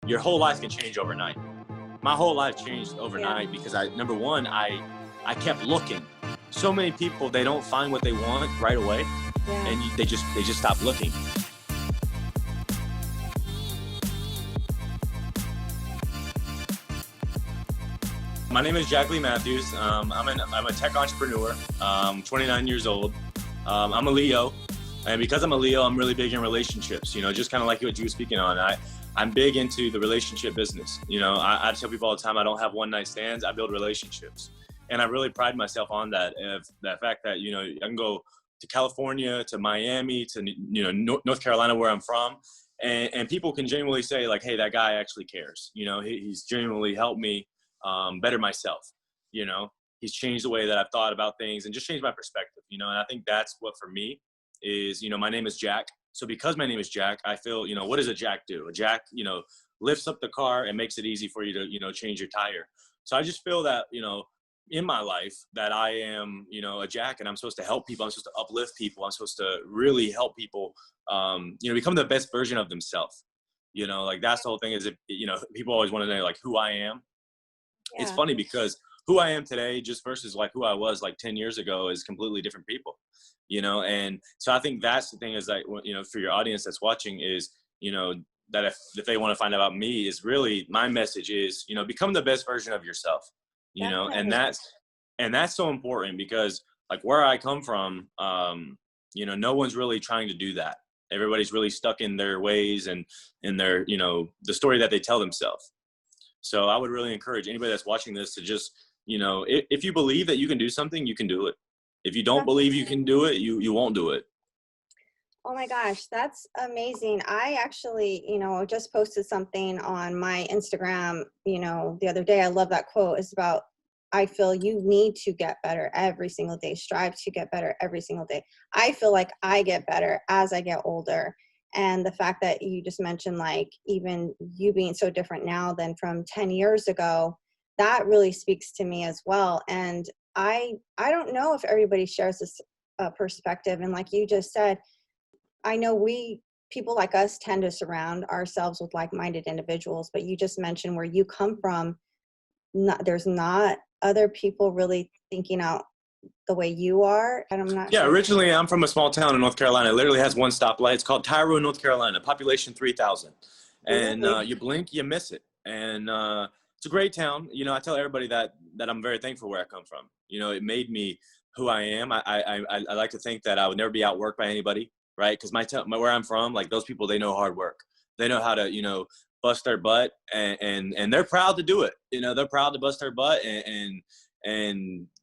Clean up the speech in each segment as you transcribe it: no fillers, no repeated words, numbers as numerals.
your whole life can change overnight. My whole life changed overnight Yeah. because number one, I kept looking. So many people, they don't find what they want right away, Yeah. and they just stop looking. My name is Jack Lee Matthews. I'm a tech entrepreneur. 29 years old. I'm a Leo, and because I'm a Leo, I'm really big in relationships. You know, just kind of like what you were speaking on. I'm big into the relationship business. You know, I tell people all the time, I don't have one night stands. I build relationships, and I really pride myself on that. Of that fact that, you know, I can go to California, to Miami, to, you know, North Carolina, where I'm from, and people can genuinely say like, hey, that guy actually cares. You know, he's genuinely helped me better myself. You know, he's changed the way that I've thought about things and just changed my perspective. You know, and I think that's what for me is, you know, my name is Jack. So because my name is Jack, I feel, you know, what does a jack do? A jack, you know, lifts up the car and makes it easy for you to, you know, change your tire. So I just feel that, you know, in my life that I am, you know, a jack, and I'm supposed to help people. I'm supposed to uplift people. I'm supposed to really help people, you know, become the best version of themselves. You know, like that's the whole thing is, if, you know, people always want to know like who I am. It's Yeah. funny because who I am today just versus like who I was like 10 years ago is completely different people, you know? And so I think that's the thing is like, you know, for your audience that's watching is, you know, that if they want to find out about me is really my message is, you know, become the best version of yourself, you know? Definitely. And that's so important because like where I come from, you know, no one's really trying to do that. Everybody's really stuck in their ways and in their, you know, the story that they tell themselves. So I would really encourage anybody that's watching this to just, you know, if you believe that you can do something, you can do it. If you don't believe you can do it, you won't do it. Oh my gosh, that's amazing. I actually, just posted something on my Instagram, the other day. I love that quote. It's about, I feel you need to get better every single day, strive to get better every single day. I feel like I get better as I get older. And the fact that you just mentioned, like, even you being so different now than from 10 years ago, that really speaks to me as well. And I don't know if everybody shares this perspective. And like you just said, I know people like us tend to surround ourselves with like-minded individuals, but you just mentioned where you come from, there's not other people really thinking out the way you are. And I'm not Yeah, sure. originally I'm from a small town in North Carolina. It literally has one stoplight. It's called Tyrone, North Carolina, population 3,000. And Really? you blink, you miss it. And it's a great town. You know, I tell everybody that I'm very thankful where I come from. You know, it made me who I am. I like to think that I would never be outworked by anybody, right? Because where I'm from, like those people, they know hard work. They know how to, you know, bust their butt, and they're proud to do it. You know, they're proud to bust their butt and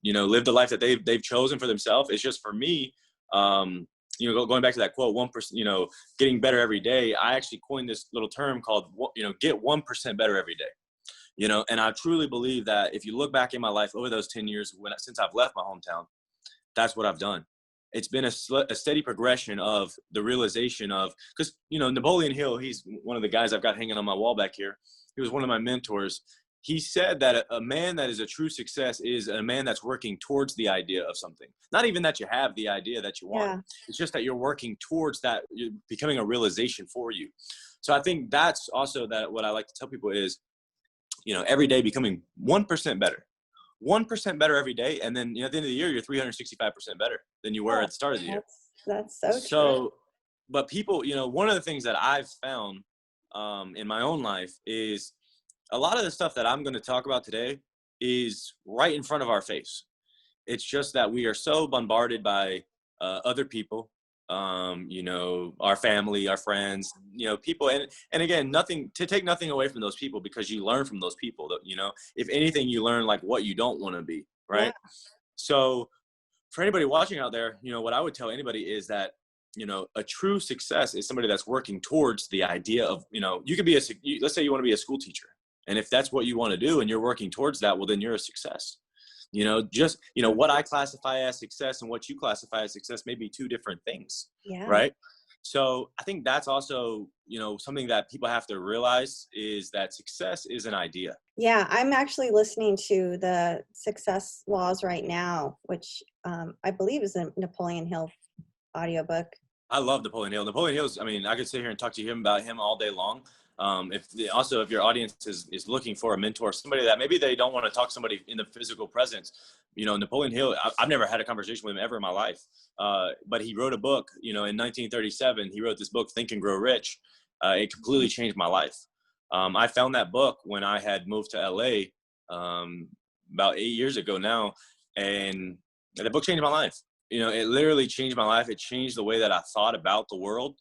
you know, live the life that they've chosen for themselves. It's just for me, you know, going back to that quote, 1%, you know, getting better every day. I actually coined this little term called, you know, get 1% better every day. You know, and I truly believe that if you look back in my life over those 10 years since I've left my hometown, that's what I've done. It's been a steady progression of the realization of, because, you know, Napoleon Hill, he's one of the guys I've got hanging on my wall back here. He was one of my mentors. He said that a man that is a true success is a man that's working towards the idea of something. Not even that you have the idea that you want. Yeah. It's just that you're working towards that, becoming a realization for you. So I think that's also that what I like to tell people is, you know, every day becoming 1% better. 1% better every day, and then, you know, at the end of the year, you're 365% better than you were Oh, at the start of the year. that's so true. So, but people, you know, one of the things that I've found in my own life is a lot of the stuff that I'm going to talk about today is right in front of our face. It's just that we are so bombarded by other people, you know, our family, our friends, you know, people. And again, take nothing away from those people, because you learn from those people that, you know, if anything, you learn like what you don't want to be. Yeah. Right. So for anybody watching out there, you know, what I would tell anybody is that, you know, a true success is somebody that's working towards the idea of, you know, you could be let's say you want to be a school teacher. And if that's what you want to do and you're working towards that, well, then you're a success. You know, just, you know, what I classify as success and what you classify as success may be two different things. Yeah. Right. So I think that's also, you know, something that people have to realize is that success is an idea. Yeah, I'm actually listening to the Success Laws right now, which I believe is a Napoleon Hill audiobook. I love Napoleon Hill. Napoleon Hill's, I mean, I could sit here and talk to him about him all day long. If your audience is looking for a mentor, somebody that maybe they don't want to talk to somebody in the physical presence, Napoleon Hill, I've never had a conversation with him ever in my life. But he wrote a book, in 1937, he wrote this book, Think and Grow Rich. It completely changed my life. I found that book when I had moved to LA, about 8 years ago now. And the book changed my life. It literally changed my life. It changed the way that I thought about the world,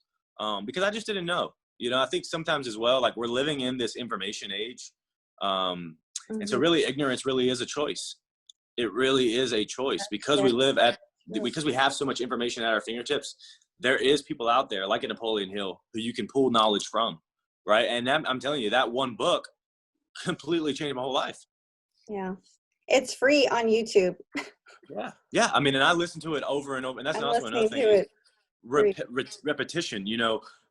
because I just didn't know. I think sometimes as well, like we're living in this information age. And so really ignorance really is a choice. It really is a choice because because we have so much information at our fingertips. There is people out there like a Napoleon Hill who you can pull knowledge from. Right. And I'm telling you, that one book completely changed my whole life. Yeah. It's free on YouTube. Yeah. Yeah. I mean, and I listen to it over and over. And that's also another thing. Repetition,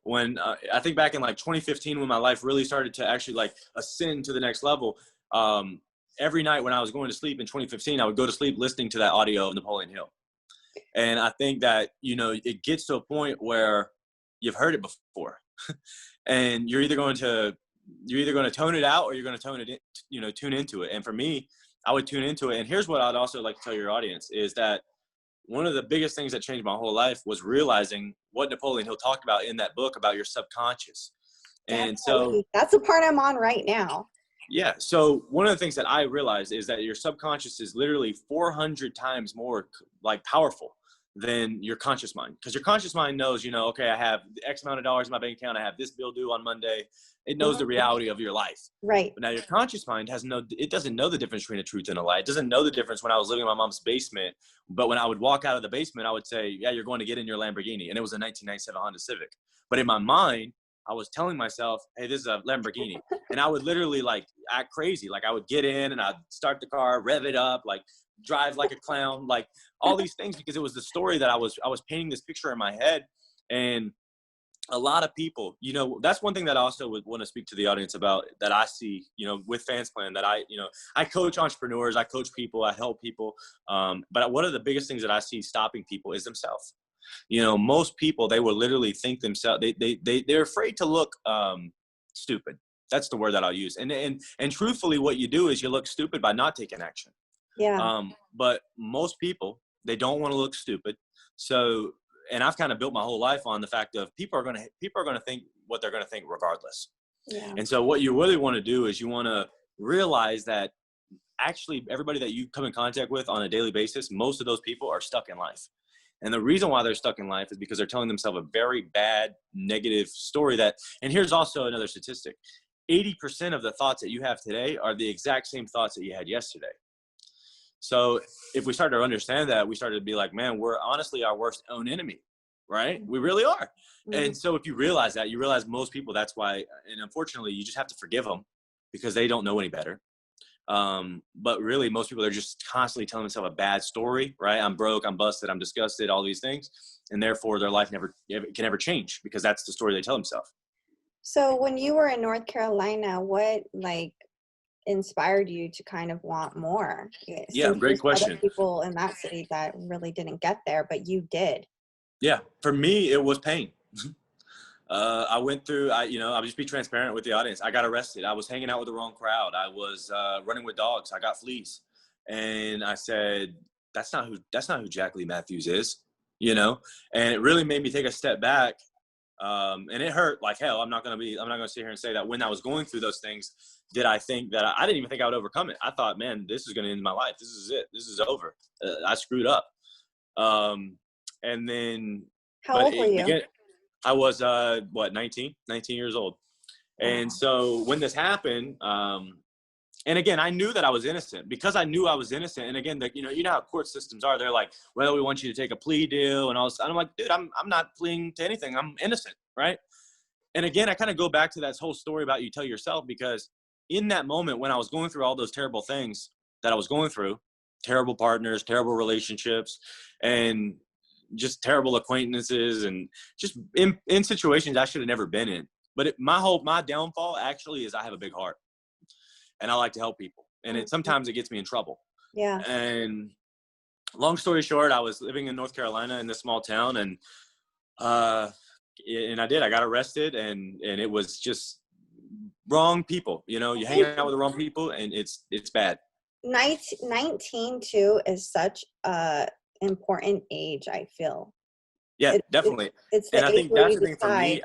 when I think back in like 2015, when my life really started to actually like ascend to the next level, every night when I was going to sleep in 2015, I would go to sleep listening to that audio of Napoleon Hill. And I think that, it gets to a point where you've heard it before and you're either going to tone it out or you're going to tone it in, tune into it. And for me, I would tune into it. And here's what I'd also like to tell your audience is that one of the biggest things that changed my whole life was realizing what Napoleon Hill talked about in that book about your subconscious. And so that's the part I'm on right now. Yeah. So one of the things that I realized is that your subconscious is literally 400 times more like powerful than your conscious mind. Because your conscious mind knows, okay, I have X amount of dollars in my bank account. I have this bill due on Monday. It knows the reality of your life. Right. But now your conscious mind it doesn't know the difference between a truth and a lie. It doesn't know the difference when I was living in my mom's basement. But when I would walk out of the basement, I would say, yeah, you're going to get in your Lamborghini. And it was a 1997 Honda Civic. But in my mind, I was telling myself, hey, this is a Lamborghini. And I would literally like act crazy. Like I would get in and I'd start the car, rev it up, like drive like a clown, like all these things, because it was the story that I was painting this picture in my head. And a lot of people, that's one thing that I also would want to speak to the audience about that I see, with FansPlan, that I coach entrepreneurs, I coach people, I help people. But one of the biggest things that I see stopping people is themselves. Most people, they will literally think themselves, they're afraid to look stupid. That's the word that I'll use. And truthfully, what you do is you look stupid by not taking action. Yeah. But most people, they don't want to look stupid. So, and I've kind of built my whole life on the fact of people are going to think what they're going to think regardless. Yeah. And so what you really want to do is you want to realize that actually everybody that you come in contact with on a daily basis, most of those people are stuck in life. And the reason why they're stuck in life is because they're telling themselves a very bad, negative story and here's also another statistic. 80% of the thoughts that you have today are the exact same thoughts that you had yesterday. So if we start to understand that, we started to be like, man, we're honestly our worst own enemy, right? We really are. Mm-hmm. And so if you realize that, you realize most people, that's why, and unfortunately, you just have to forgive them because they don't know any better. But really most people are just constantly telling themselves a bad story, right? I'm broke, I'm busted, I'm disgusted, all these things. And therefore their life can never change because that's the story they tell themselves. So when you were in North Carolina, what inspired you to kind of want more? Yeah, great question. Other people in that city that really didn't get there, but you did. Yeah. For me, it was pain. I went through, I'll just be transparent with the audience. I got arrested. I was hanging out with the wrong crowd. I was running with dogs. I got fleas. And I said, that's not who Jack Lee Matthews is, and it really made me take a step back. And it hurt like hell. I'm not going to sit here and say that when I was going through those things, did I think that I didn't even think I would overcome it. I thought, man, this is going to end my life. This is it. This is over. I screwed up. And then, how old were you? Again, I was, 19 years old. Wow. And so when this happened, and again, I knew that I was innocent because I knew I was innocent. And again, you know how court systems are. They're like, well, we want you to take a plea deal and all this. And I'm like, dude, I'm not pleading to anything. I'm innocent. Right. And again, I kind of go back to that whole story about you tell yourself, because in that moment when I was going through all those terrible things that I was going through, terrible partners, terrible relationships, and just terrible acquaintances, and just in situations I should have never been in. But my downfall actually is I have a big heart and I like to help people. And sometimes it gets me in trouble. Yeah. And long story short, I was living in North Carolina in this small town, and I got arrested, and it was just wrong people. You know, you're hanging out with the wrong people, and it's bad. 19 too is such a important age, I feel. Yeah, It's definitely. it's And the I age think where that's you the thing for decide. me.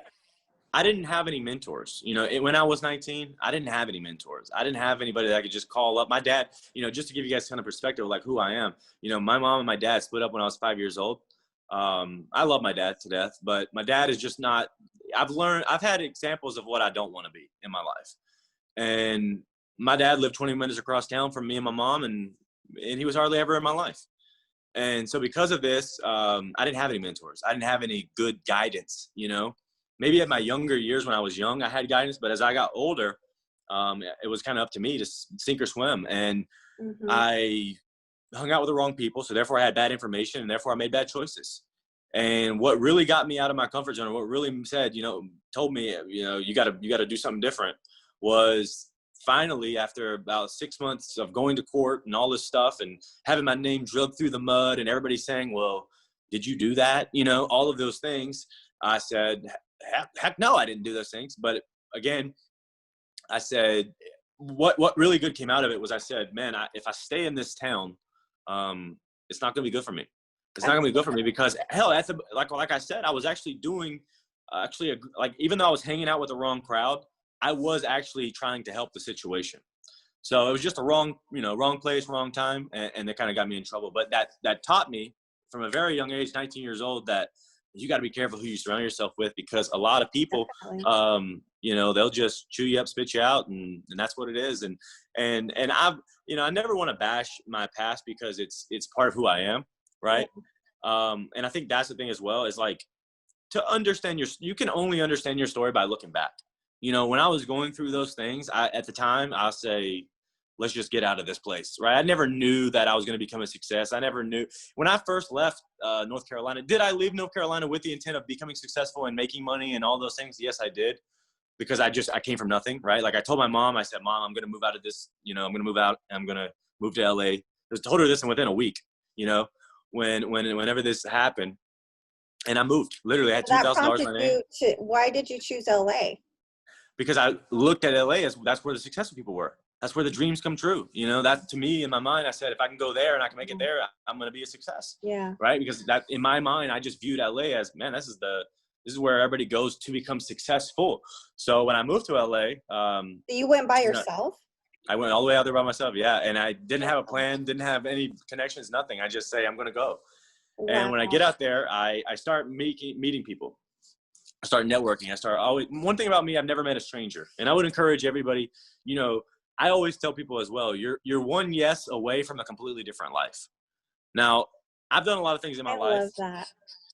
I didn't have any mentors. You know, when I was 19, I didn't have any mentors. I didn't have anybody that I could just call up. My dad, you know, just to give you guys kind of perspective of like who I am, you know, my mom and my dad split up when I was 5 years old. I love my dad to death, but my dad is just not, I've had examples of what I don't want to be in my life. And my dad lived 20 minutes across town from me and my mom, and he was hardly ever in my life. And so because of this, I didn't have any mentors. I didn't have any good guidance, you know. Maybe at my younger years when I was young, I had guidance, but as I got older, it was kind of up to me to sink or swim. And Mhm. I hung out with the wrong people, so therefore I had bad information, and therefore I made bad choices. And what really got me out of my comfort zone, or what really said, you know, told me, you know, you gotta do something different, was finally after about 6 months of going to court and all this stuff and having my name dragged through the mud and everybody saying, well, did you do that? You know, all of those things. I said, heck no, I didn't do those things. But again, I said, what really good came out of it was I said, man, if I stay in this town, it's not going to be good for me. It's not going to be good for me because hell, like I said, I was actually doing like even though I was hanging out with the wrong crowd, I was actually trying to help the situation. So it was just a wrong place, wrong time, and it kind of got me in trouble. But that taught me from a very young age, 19 years old, that you got to be careful who you surround yourself with because a lot of people, Definitely. you know, they'll just chew you up, spit you out, and that's what it is. And I've, you know, I never want to bash my past because it's part of who I am, Yeah. right? And I think that's the thing as well is like to understand you can only understand your story by looking back. You know, when I was going through those things, at the time, I'll say, let's just get out of this place, right? I never knew that I was going to become a success. I never knew. When I first left North Carolina, did I leave North Carolina with the intent of becoming successful and making money and all those things? Yes, I did. Because I came from nothing, right? Like I told my mom, I said, Mom, I'm going to move out of this, you know, I'm going to move out. I'm going to move to LA. I told her this and within a week, you know, whenever this happened. And I moved. Literally, I had That $2,000 in prompted my name you to, why did you choose LA? because I looked at LA as that's where the successful people were. That's where the dreams come true. You know, that to me in my mind, I said, if I can go there and I can make it there, I'm going to be a success. Yeah. Right. Because that in my mind, I just viewed LA as, man, this is where everybody goes to become successful. So when I moved to LA, So you went by you know, yourself? I went all the way out there by myself. Yeah. And I didn't have a plan, didn't have any connections, nothing. I just say, I'm going to go. And Wow. when I get out there, I start meeting people. I start networking. One thing about me, I've never met a stranger. And I would encourage everybody, you know, I always tell people as well, you're one yes away from a completely different life. Now, I've done a lot of things in my I life. love that.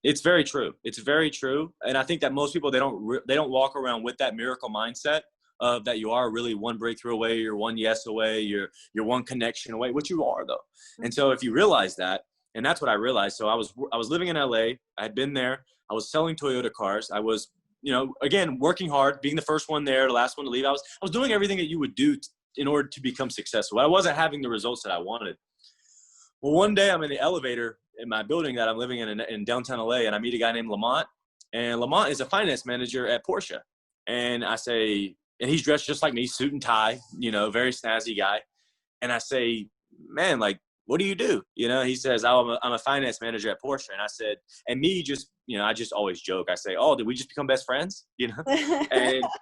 It's very true. It's very true. And I think that most people, they don't walk around with that miracle mindset of that you are really one breakthrough away, you're one yes away, you're one connection away, which you are though. And so if you realize that, and that's what I realized. So I was living in LA. I had been there. I was selling Toyota cars. I was, you know, again, working hard, being the first one there, the last one to leave. I was doing everything that you would do in order to become successful. I wasn't having the results that I wanted. Well, one day I'm in the elevator in my building that I'm living in downtown LA, and I meet a guy named Lamont. And Lamont is a finance manager at Porsche. And I say, and he's dressed just like me, suit and tie, you know, very snazzy guy. And I say, man, like, what do you do? You know, he says, oh, I'm a finance manager at Porsche. And I said, and me just, you know, I just always joke. I say, oh, did we just become best friends? You know?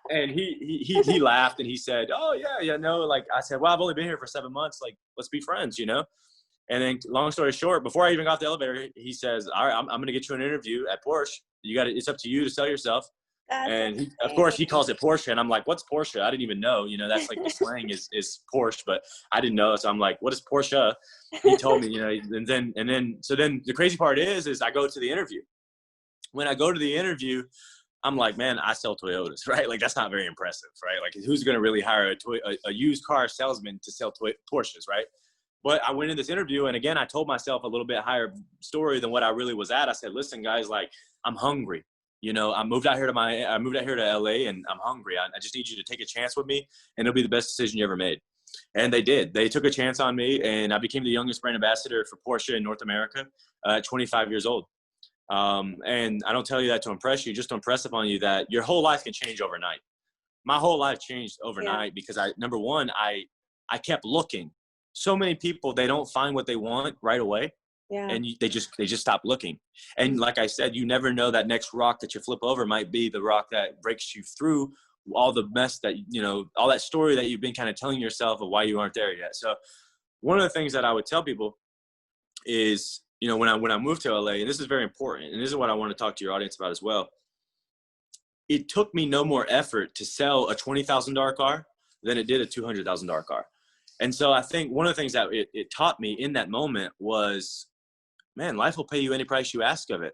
And he laughed and he said, oh yeah, no. Like I said, well, I've only been here for 7 months. Like, let's be friends, you know? And then long story short, before I even got off the elevator, he says, all right, I'm going to get you an interview at Porsche. It's up to you to sell yourself. That's And of course he calls it Porsche. And I'm like, what's Porsche? I didn't even know, you know, that's like the slang is Porsche, but I didn't know. So I'm like, what is Porsche? He told me, you know, so then the crazy part is I go to the interview. When I go to the interview, I'm like, man, I sell Toyotas, right? Like, that's not very impressive, right? Like, who's going to really hire a used car salesman to sell Porsches, right? But I went in this interview, and again, I told myself a little bit higher story than what I really was at. I said, listen, guys, like, I'm hungry. You know, I moved out here to LA, and I'm hungry. I just need you to take a chance with me, and it'll be the best decision you ever made. And they did. They took a chance on me, and I became the youngest brand ambassador for Porsche in North America at 25 years old. And I don't tell you that to impress you, just to impress upon you that your whole life can change overnight. my whole life changed Yeah. overnight because number one, I kept looking. So many people, they don't find what they want right away. Yeah. And they just stop looking. And like I said, you never know, that next rock that you flip over might be the rock that breaks you through all the mess that, all that story that you've been kind of telling yourself of why you aren't there yet. So one of the things that I would tell people is, when I moved to LA, and this is very important, and this is what I want to talk to your audience about as well. It took me no more effort to sell a $20,000 car than it did a $200,000 car. And so I think one of the things that it taught me in that moment was, man, life will pay you any price you ask of it.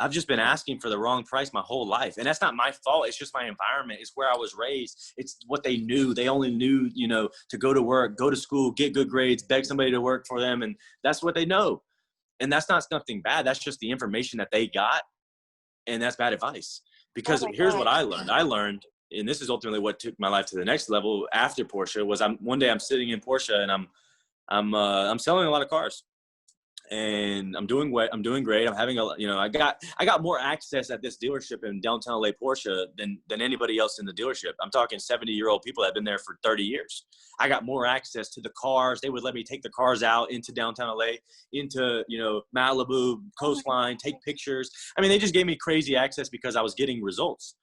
I've just been asking for the wrong price my whole life. And that's not my fault. It's just my environment. It's where I was raised. It's what they knew. They only knew, to go to work, go to school, get good grades, beg somebody to work for them. And that's what they know. And that's not nothing bad. That's just the information that they got. And that's bad advice. Oh Because my here's God. what I learned. And this is ultimately what took my life to the next level after Porsche, was one day I'm sitting in Porsche and I'm selling a lot of cars. And I'm doing great. I'm having I got more access at this dealership in downtown LA Porsche than anybody else in the dealership. I'm talking 70-year-old people that have been there for 30 years. I got more access to the cars. They would let me take the cars out into downtown LA, into, Malibu, coastline, take pictures. I mean, they just gave me crazy access because I was getting results.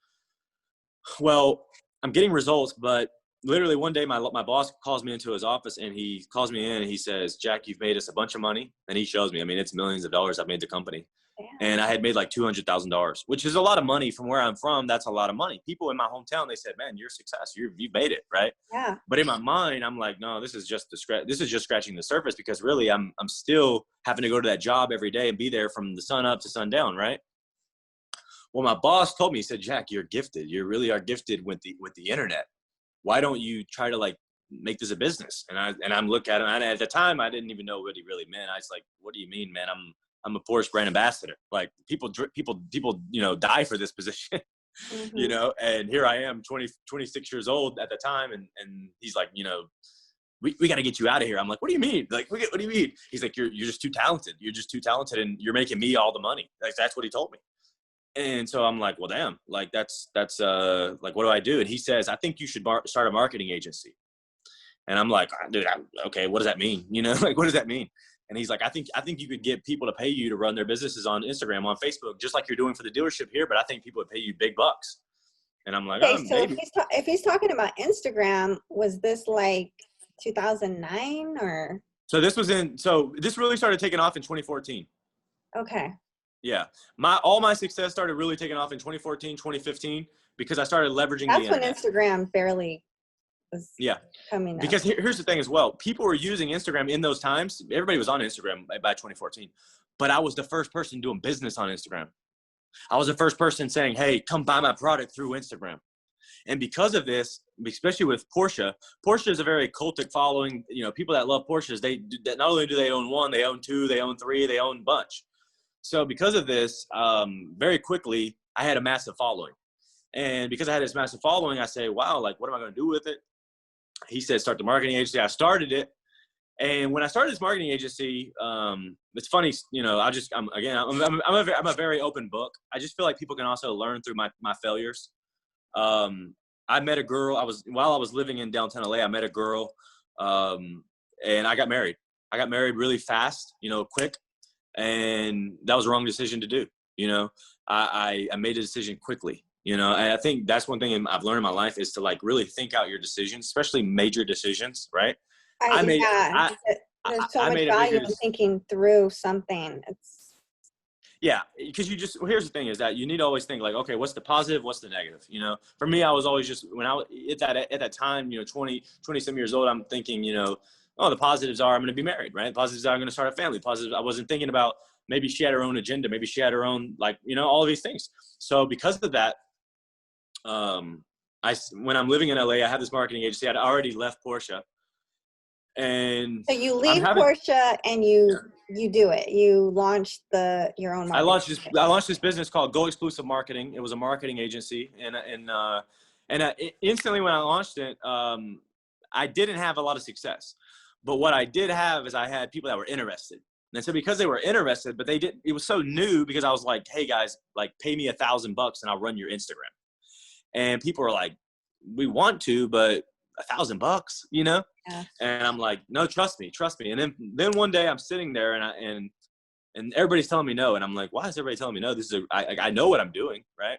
Well, I'm getting results, but literally one day my boss calls me into his office and he calls me in and he says, Jack, you've made us a bunch of money. And he shows me, I mean, it's millions of dollars I've made the company. Damn. And I had made like $200,000, which is a lot of money from where I'm from. That's a lot of money. People in my hometown, they said, man, you're a success. You've made it. Right. Yeah. But in my mind, I'm like, no, this is just scratching the surface, because really I'm still having to go to that job every day and be there from the sun up to sundown. Right. Well, my boss told me, he said, Jack, you're gifted. You really are gifted with the internet. Why don't you try to make this a business? And I'm looking at him, and at the time I didn't even know what he really meant. I was like, what do you mean, man? I'm a Porsche brand ambassador. Like people, die for this position, Mm-hmm. and here I am 26 years old at the time. And he's like, we got to get you out of here. I'm like, what do you mean? Like, what do you mean? He's like, you're just too talented. You're just too talented. And you're making me all the money. Like, that's what he told me. And so I'm like, well, damn, like that's like, what do I do? And he says, I think you should start a marketing agency. And I'm like, dude, okay, what does that mean? Like, what does that mean? And he's like, I think you could get people to pay you to run their businesses on Instagram, on Facebook, just like you're doing for the dealership here. But I think people would pay you big bucks. And I'm like, Okay, so maybe. if he's talking about Instagram, was this like 2009 or? So this really started taking off in 2014. Okay. Yeah. All my success started really taking off in 2014, 2015, because I started leveraging the That's when internet. Instagram barely was coming up. Because here's the thing as well. People were using Instagram in those times. Everybody was on Instagram by 2014. But I was the first person doing business on Instagram. I was the first person saying, hey, come buy my product through Instagram. And because of this, especially with Porsche is a very cultic following. People that love Porsches, that not only do they own one, they own two, they own three, they own a bunch. So because of this, very quickly, I had a massive following. And because I had this massive following, I say, wow, like, what am I going to do with it? He said, start the marketing agency. I started it. And when I started this marketing agency, it's funny, I'm a very open book. I just feel like people can also learn through my failures. I met a girl. While I was living in downtown LA, I met a girl, and I got married. I got married really fast, quick. And that was the wrong decision to do. I made a decision quickly, and I think that's one thing I've learned in my life is to really think out your decisions, especially major decisions. Right. There's so much value in thinking through something. Yeah, because here's the thing is that you need to always think like, okay, what's the positive? What's the negative? For me, I was always just, when I was at that time, 20 some years old, I'm thinking, oh, the positives are I'm going to be married, right? The positives are I'm going to start a family. Positives, I wasn't thinking about maybe she had her own agenda. Maybe she had her own, all of these things. So because of that, when I'm living in LA, I had this marketing agency. I'd already left Porsche. And so you leave Porsche and you do it. You launched your own marketing. I launched this business called Go Exclusive Marketing. It was a marketing agency, and instantly when I launched it, I didn't have a lot of success. But what I did have is I had people that were interested. And so because they were interested, but it was so new because I was like, hey guys, pay me $1,000 and I'll run your Instagram. And people were like, we want to, but $1,000, you know? Yeah. And I'm like, no, trust me. And then one day I'm sitting there and everybody's telling me no. And I'm like, why is everybody telling me no? I know what I'm doing, right?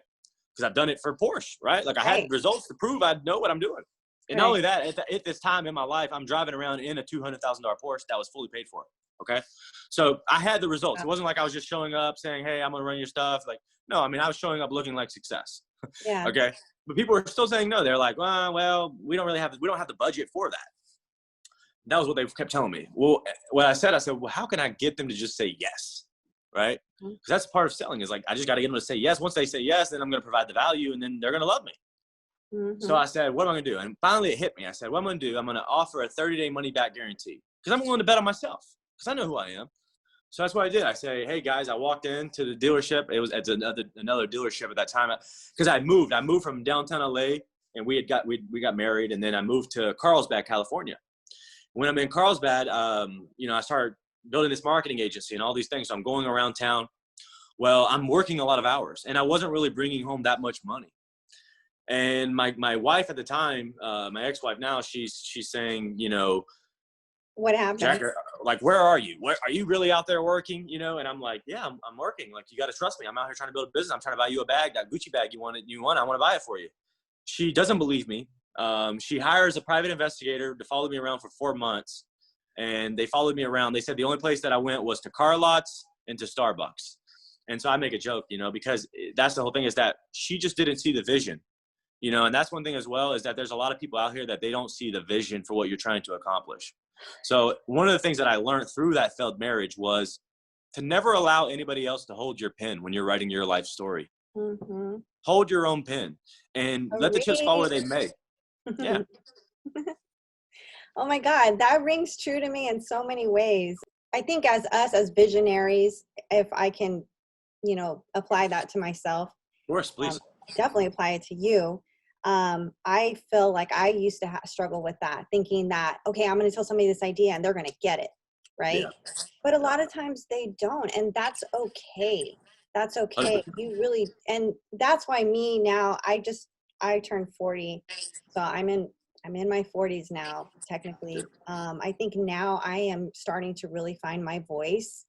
Because I've done it for Porsche, right? Like I had results to prove I know what I'm doing. And not only that, at this time in my life, I'm driving around in a $200,000 Porsche that was fully paid for. Okay. So I had the results. It wasn't like I was just showing up saying, hey, I'm going to run your stuff. Like, no, I mean, I was showing up looking like success. Yeah. Okay. But people were still saying no. They're like, well, we don't have the budget for that. That was what they kept telling me. Well, what I said, well, how can I get them to just say yes? Right. Because that's part of selling is like, I just got to get them to say yes. Once they say yes, then I'm going to provide the value and then they're going to love me. So I said, what am I going to do? And finally it hit me. I said, what I'm going to do, I'm going to offer a 30-day money back guarantee because I'm willing to bet on myself because I know who I am. So that's what I did. I say, hey guys, I walked into the dealership. It was at another dealership at that time because I moved from downtown LA and we got married. And then I moved to Carlsbad, California. When I'm in Carlsbad, I started building this marketing agency and all these things. So I'm going around town. Well, I'm working a lot of hours and I wasn't really bringing home that much money. And my wife at the time, my ex-wife now, she's saying, what happened? Jack, like, where are you? Are you really out there working? And I'm like, yeah, I'm working. Like, you got to trust me. I'm out here trying to build a business. I'm trying to buy you a bag, that Gucci bag you want. I want to buy it for you. She doesn't believe me. She hires a private investigator to follow me around for 4 months. And they followed me around. They said the only place that I went was to car lots and to Starbucks. And so I make a joke, because that's the whole thing is that she just didn't see the vision. And that's one thing as well is that there's a lot of people out here that they don't see the vision for what you're trying to accomplish. So one of the things that I learned through that failed marriage was to never allow anybody else to hold your pen when you're writing your life story. Hold your own pen and let the chips fall where they may. Yeah. Oh my God, that rings true to me in so many ways. I think as visionaries, if I can, apply that to myself. Of course, please. Definitely apply it to you. I feel like I used to struggle with that, thinking that, okay, I'm going to tell somebody this idea and they're going to get it. Right. Yeah. But a lot of times they don't. And that's okay. That's okay. You really, and that's why me now, I turned 40. So I'm in my 40s now, technically. I think now I am starting to really find my voice.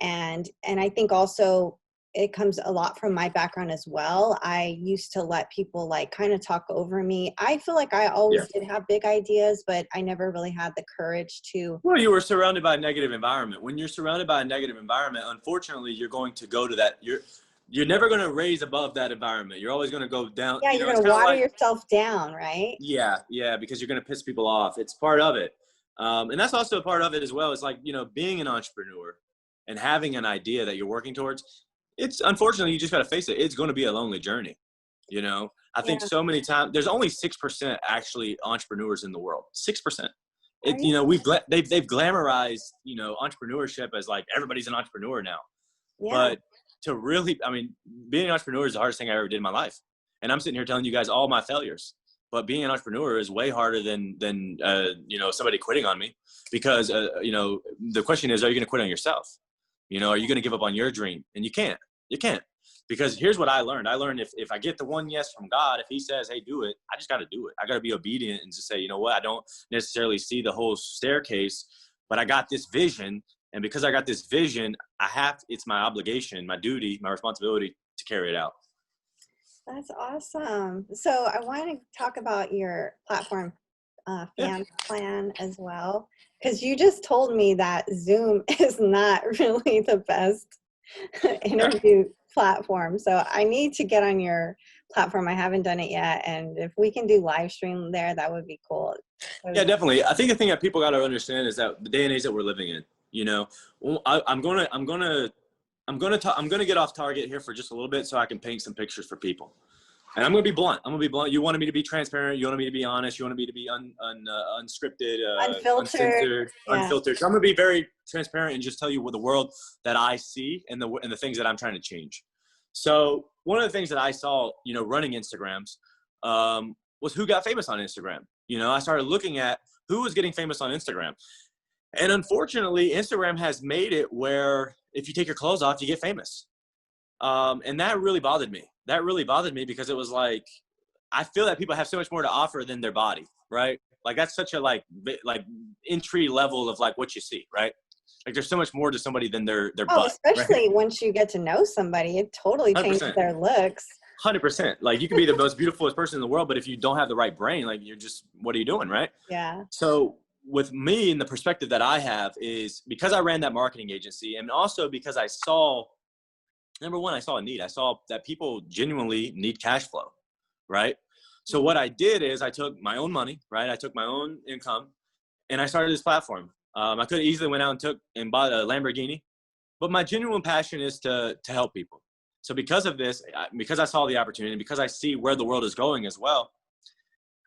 And I think also it comes a lot from my background as well. I used to let people kind of talk over me. I feel like I always did have big ideas, but I never really had the courage to. Well, you were surrounded by a negative environment. When you're surrounded by a negative environment, unfortunately, you're going to go to that. You're never going to raise above that environment. You're always going to go down. Yeah, you're going to water yourself down, right? Yeah, because you're going to piss people off. It's part of it. And that's also a part of it as well. It's like, being an entrepreneur and having an idea that you're working towards. It's unfortunately, you just got to face it. It's going to be a lonely journey. I think so many times there's only 6% actually entrepreneurs in the world. 6%. They've glamorized, entrepreneurship as like everybody's an entrepreneur now. Yeah. But to really, being an entrepreneur is the hardest thing I ever did in my life. And I'm sitting here telling you guys all my failures. But being an entrepreneur is way harder than somebody quitting on me because the question is, are you going to quit on yourself? Are you going to give up on your dream? And you can't. Because here's what I learned. I learned if I get the one yes from God, if he says, hey, do it, I just got to do it. I got to be obedient and just say, you know what? I don't necessarily see the whole staircase, but I got this vision. And because I got this vision, it's my obligation, my duty, my responsibility to carry it out. That's awesome. So I want to talk about your platform fan plan as well, because you just told me that Zoom is not really the best interview platform. So I need to get on your platform. I haven't done it yet. And if we can do live stream there, that would be cool. Yeah, definitely. I think the thing that people got to understand is that the day and age that we're living in, I'm gonna get off target here for just a little bit so I can paint some pictures for people. And I'm going to be blunt. You wanted me to be transparent. You wanted me to be honest. You wanted me to be unscripted, uncensored, unfiltered. So I'm going to be very transparent and just tell you what the world that I see and the things that I'm trying to change. So one of the things that I saw, running Instagrams, was who got famous on Instagram. I started looking at who was getting famous on Instagram. And unfortunately, Instagram has made it where if you take your clothes off, you get famous. And that really bothered me. Because it was like, I feel that people have so much more to offer than their body, right? Like that's such a like entry level of like what you see, right? Like there's so much more to somebody than their Oh, butt, right? especially once you get to know somebody, it totally changes 100%. their looks. 100%. Like you can be the most beautiful person in the world, but if you don't have the right brain, like you're just, what are you doing, right? Yeah. So with me and the perspective that I have is because I ran that marketing agency, and also because I saw, number one, I saw a need. I saw that people genuinely need cash flow, right? So what I did is I took my own money, right? I took my own income and I started this platform. I could have easily went out and took and bought a Lamborghini, but my genuine passion is to help people. So because of this, because I saw the opportunity, because I see where the world is going as well,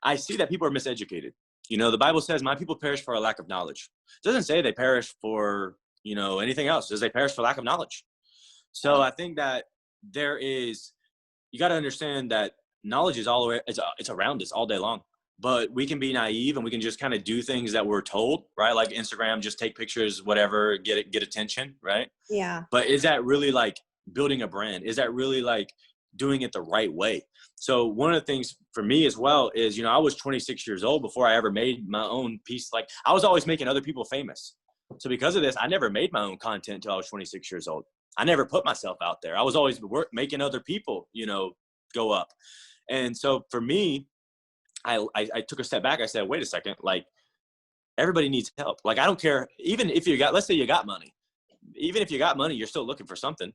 I see that people are miseducated. You know, the Bible says my people perish for a lack of knowledge. It doesn't say they perish for, you know, anything else. It says they perish for lack of knowledge. So I think that there is, you got to understand that knowledge is all the way, it's around us all day long, but we can be naive and we can just kind of do things that we're told, right? Like Instagram, just take pictures, whatever, get attention, right? Yeah. But is that really like building a brand? Is that really like doing it the right way? So one of the things for me as well is, you know, I was 26 years old before I ever made my own piece. Like I was always making other people famous. So because of this, I never made my own content until I was 26 years old. I never put myself out there. I was always making other people, you know, go up. And so for me, I took a step back. I said, wait a second, like everybody needs help. Like, I don't care. Even if you got, let's say you got money, even if you got money, you're still looking for something,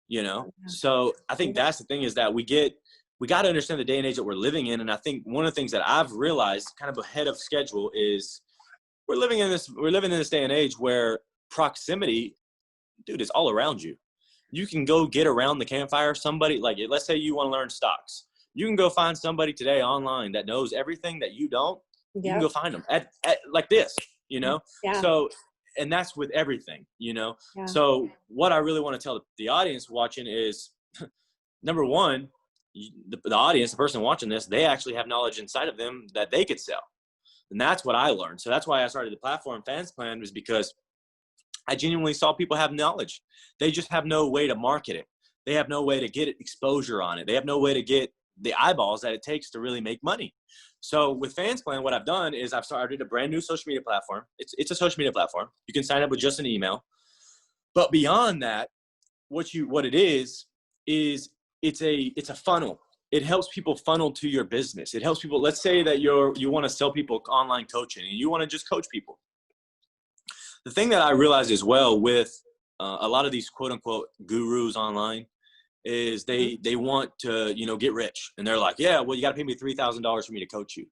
you know? So I think that's the thing, is that we got to understand the day and age that we're living in. And I think one of the things that I've realized kind of ahead of schedule is we're living in this day and age where proximity, dude, is all around you. You can go get around the campfire. Somebody, like, let's say you want to learn stocks. You can go find somebody today online that knows everything that you don't. You can go find them at like this, you know? Yeah. So, and that's with everything, you know? Yeah. So what I really want to tell the audience watching is, number one, the audience, the person watching this, they actually have knowledge inside of them that they could sell. And that's what I learned. So that's why I started the platform Fans Plan, was because I genuinely saw people have knowledge. They just have no way to market it. They have no way to get exposure on it. They have no way to get the eyeballs that it takes to really make money. So with Fans Plan, what I've done is I've started a brand new social media platform. It's a social media platform. You can sign up with just an email. But beyond that, what it is it's a funnel. It helps people funnel to your business. It helps people. Let's say that you want to sell people online coaching and you want to just coach people. The thing that I realized as well with a lot of these quote unquote gurus online is they want to, you know, get rich. And they're like, yeah, well, you got to pay me $3,000 for me to coach you.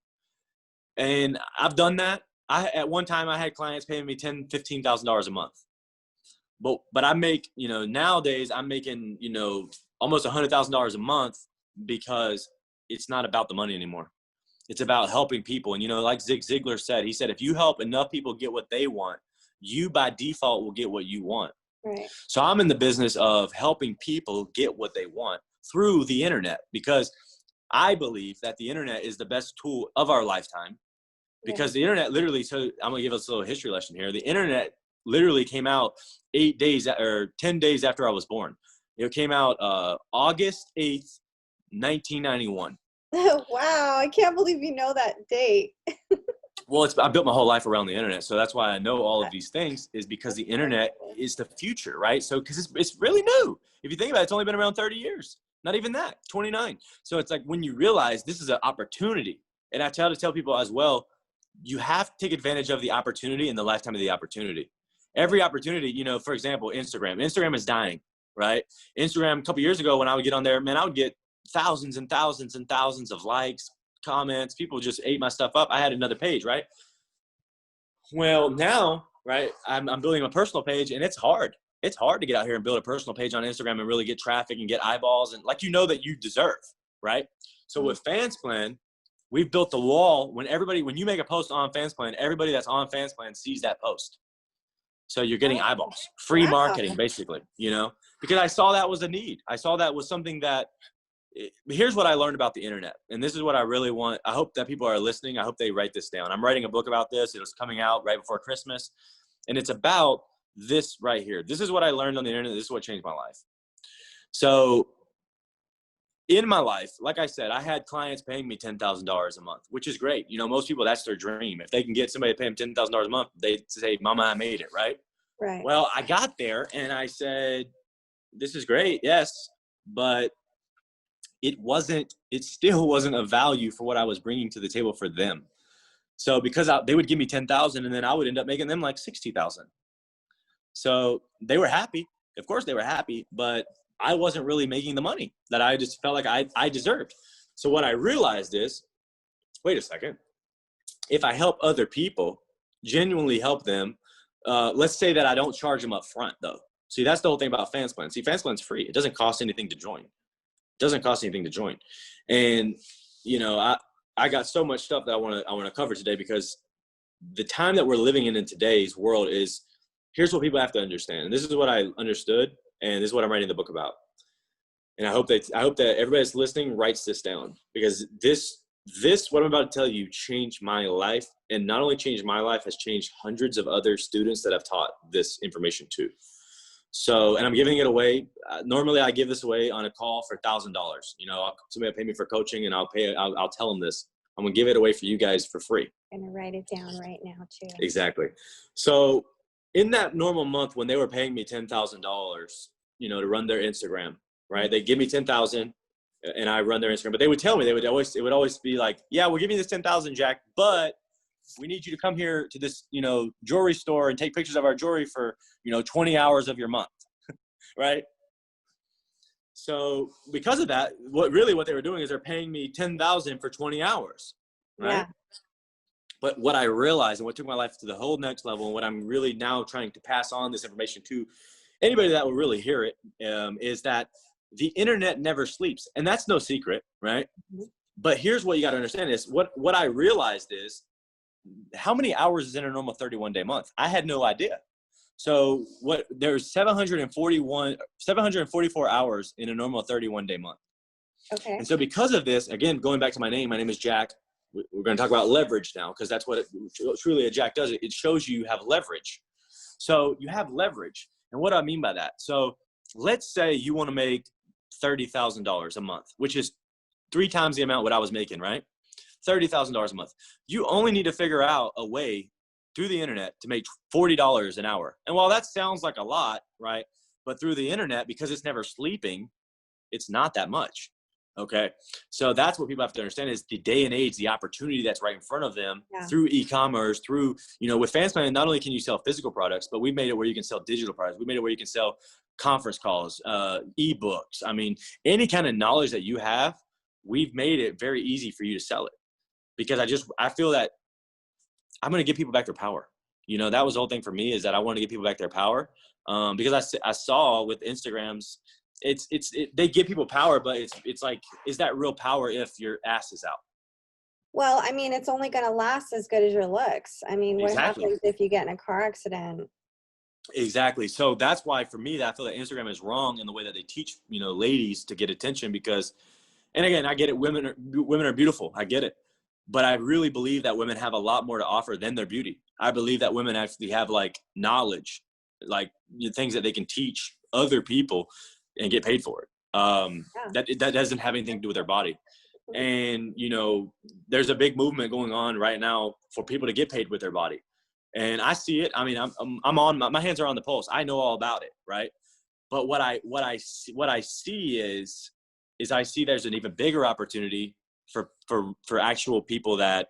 And I've done that. At one time I had clients paying me $10,000, $15,000 a month. But I make, you know, nowadays I'm making, you know, almost $100,000 a month, because it's not about the money anymore. It's about helping people. And, you know, like Zig Ziglar said, he said, if you help enough people get what they want, you by default will get what you want. Right. So I'm in the business of helping people get what they want through the internet, because I believe that the internet is the best tool of our lifetime, because the internet literally, so I'm going to give us a little history lesson here. The internet literally came out 10 days after I was born. It came out August 8th, 1991. Wow, I can't believe you know that date. Well, I built my whole life around the internet. So that's why I know all of these things, is because the internet is the future, right? So, because it's really new. If you think about it, it's only been around 30 years. Not even that, 29. So it's like when you realize this is an opportunity. And I tell people as well, you have to take advantage of the opportunity in the lifetime of the opportunity. Every opportunity, you know, for example, Instagram is dying, right? Instagram, a couple years ago when I would get on there, man, I would get thousands and thousands and thousands of likes, comments. People just ate my stuff up. I had another page, right? Well, now, right, I'm building a personal page, and it's hard. It's hard to get out here and build a personal page on Instagram and really get traffic and get eyeballs, and like, you know, that you deserve, right? So with Fans Plan, we've built the wall. When you make a post on Fans Plan, everybody that's on Fans Plan sees that post. So you're getting eyeballs, free marketing, basically, you know, because I saw that was a need. I saw that was something that, here's what I learned about the internet. And this is what I really want. I hope that people are listening. I hope they write this down. I'm writing a book about this. It was coming out right before Christmas. And it's about this right here. This is what I learned on the internet. This is what changed my life. So in my life, like I said, I had clients paying me $10,000 a month, which is great. You know, most people, that's their dream. If they can get somebody to pay them $10,000 a month, they say, Mama, I made it, right? Right. Well, I got there and I said, this is great. Yes. But it still wasn't a value for what I was bringing to the table for them. So because they would give me 10,000 and then I would end up making them like 60,000. So they were happy. Of course they were happy, but I wasn't really making the money that I just felt like I deserved. So what I realized is, wait a second, if I help other people, genuinely help them, let's say that I don't charge them up front though. See, that's the whole thing about FanSplan. See, FanSplan's free. It doesn't cost anything to join. It doesn't cost anything to join. And, you know, I got so much stuff that I want to cover today, because the time that we're living in today's world is, here's what people have to understand. And this is what I understood, and this is what I'm writing the book about. And I hope that everybody that's listening writes this down, because this, what I'm about to tell you, changed my life. And not only changed my life, has changed hundreds of other students that I've taught this information to. So, and I'm giving it away. Normally I give this away on a call for $1,000. You know, somebody will pay me for coaching, and I'll tell them this. I'm going to give it away for you guys for free. I'm going to write it down right now too. Exactly. So in that normal month when they were paying me $10,000, you know, to run their Instagram, right? They give me 10,000 and I run their Instagram, but they would tell me, it would always be like, yeah, we'll give you this 10,000, Jack, but we need you to come here to this, you know, jewelry store and take pictures of our jewelry for, you know, 20 hours of your month. Right. So because of that, what they were doing is they're paying me 10,000 for 20 hours. Right. Yeah. But what I realized, and what took my life to the whole next level, and what I'm really now trying to pass on this information to anybody that will really hear it, is that the internet never sleeps. And that's no secret. Right. Mm-hmm. But here's what you got to understand is what I realized is, how many hours is in a normal 31-day month? I had no idea. So there's 744 hours in a normal 31-day month. Okay. And so because of this, again, going back to my name is Jack. We're going to talk about leverage now, because that's what truly a Jack does. It shows you have leverage. So you have leverage. And what do I mean by that? So let's say you want to make $30,000 a month, which is 3 times the amount what I was making, right? $30,000 a month. You only need to figure out a way through the internet to make $40 an hour. And while that sounds like a lot, right? But through the internet, because it's never sleeping, it's not that much. Okay. So that's what people have to understand is the day and age, the opportunity that's right in front of them through e-commerce, through, you know, with FanSplan, not only can you sell physical products, but we've made it where you can sell digital products. We made it where you can sell conference calls, ebooks. I mean, any kind of knowledge that you have, we've made it very easy for you to sell it. Because I feel that I'm going to give people back their power. You know, that was the whole thing for me, is that I want to give people back their power. Because I saw with Instagrams, they give people power, but it's like, is that real power if your ass is out? Well, I mean, it's only going to last as good as your looks. I mean, what happens if you get in a car accident? Exactly. So that's why for me, I feel that Instagram is wrong in the way that they teach, you know, ladies to get attention, because, and again, I get it. Women are beautiful. I get it. But I really believe that women have a lot more to offer than their beauty. I believe that women actually have like knowledge, like things that they can teach other people and get paid for it. That doesn't have anything to do with their body. And, you know, there's a big movement going on right now for people to get paid with their body. And I see it. I mean, I'm on, my hands are on the pulse. I know all about it. Right. But what I see is I see there's an even bigger opportunity for actual people that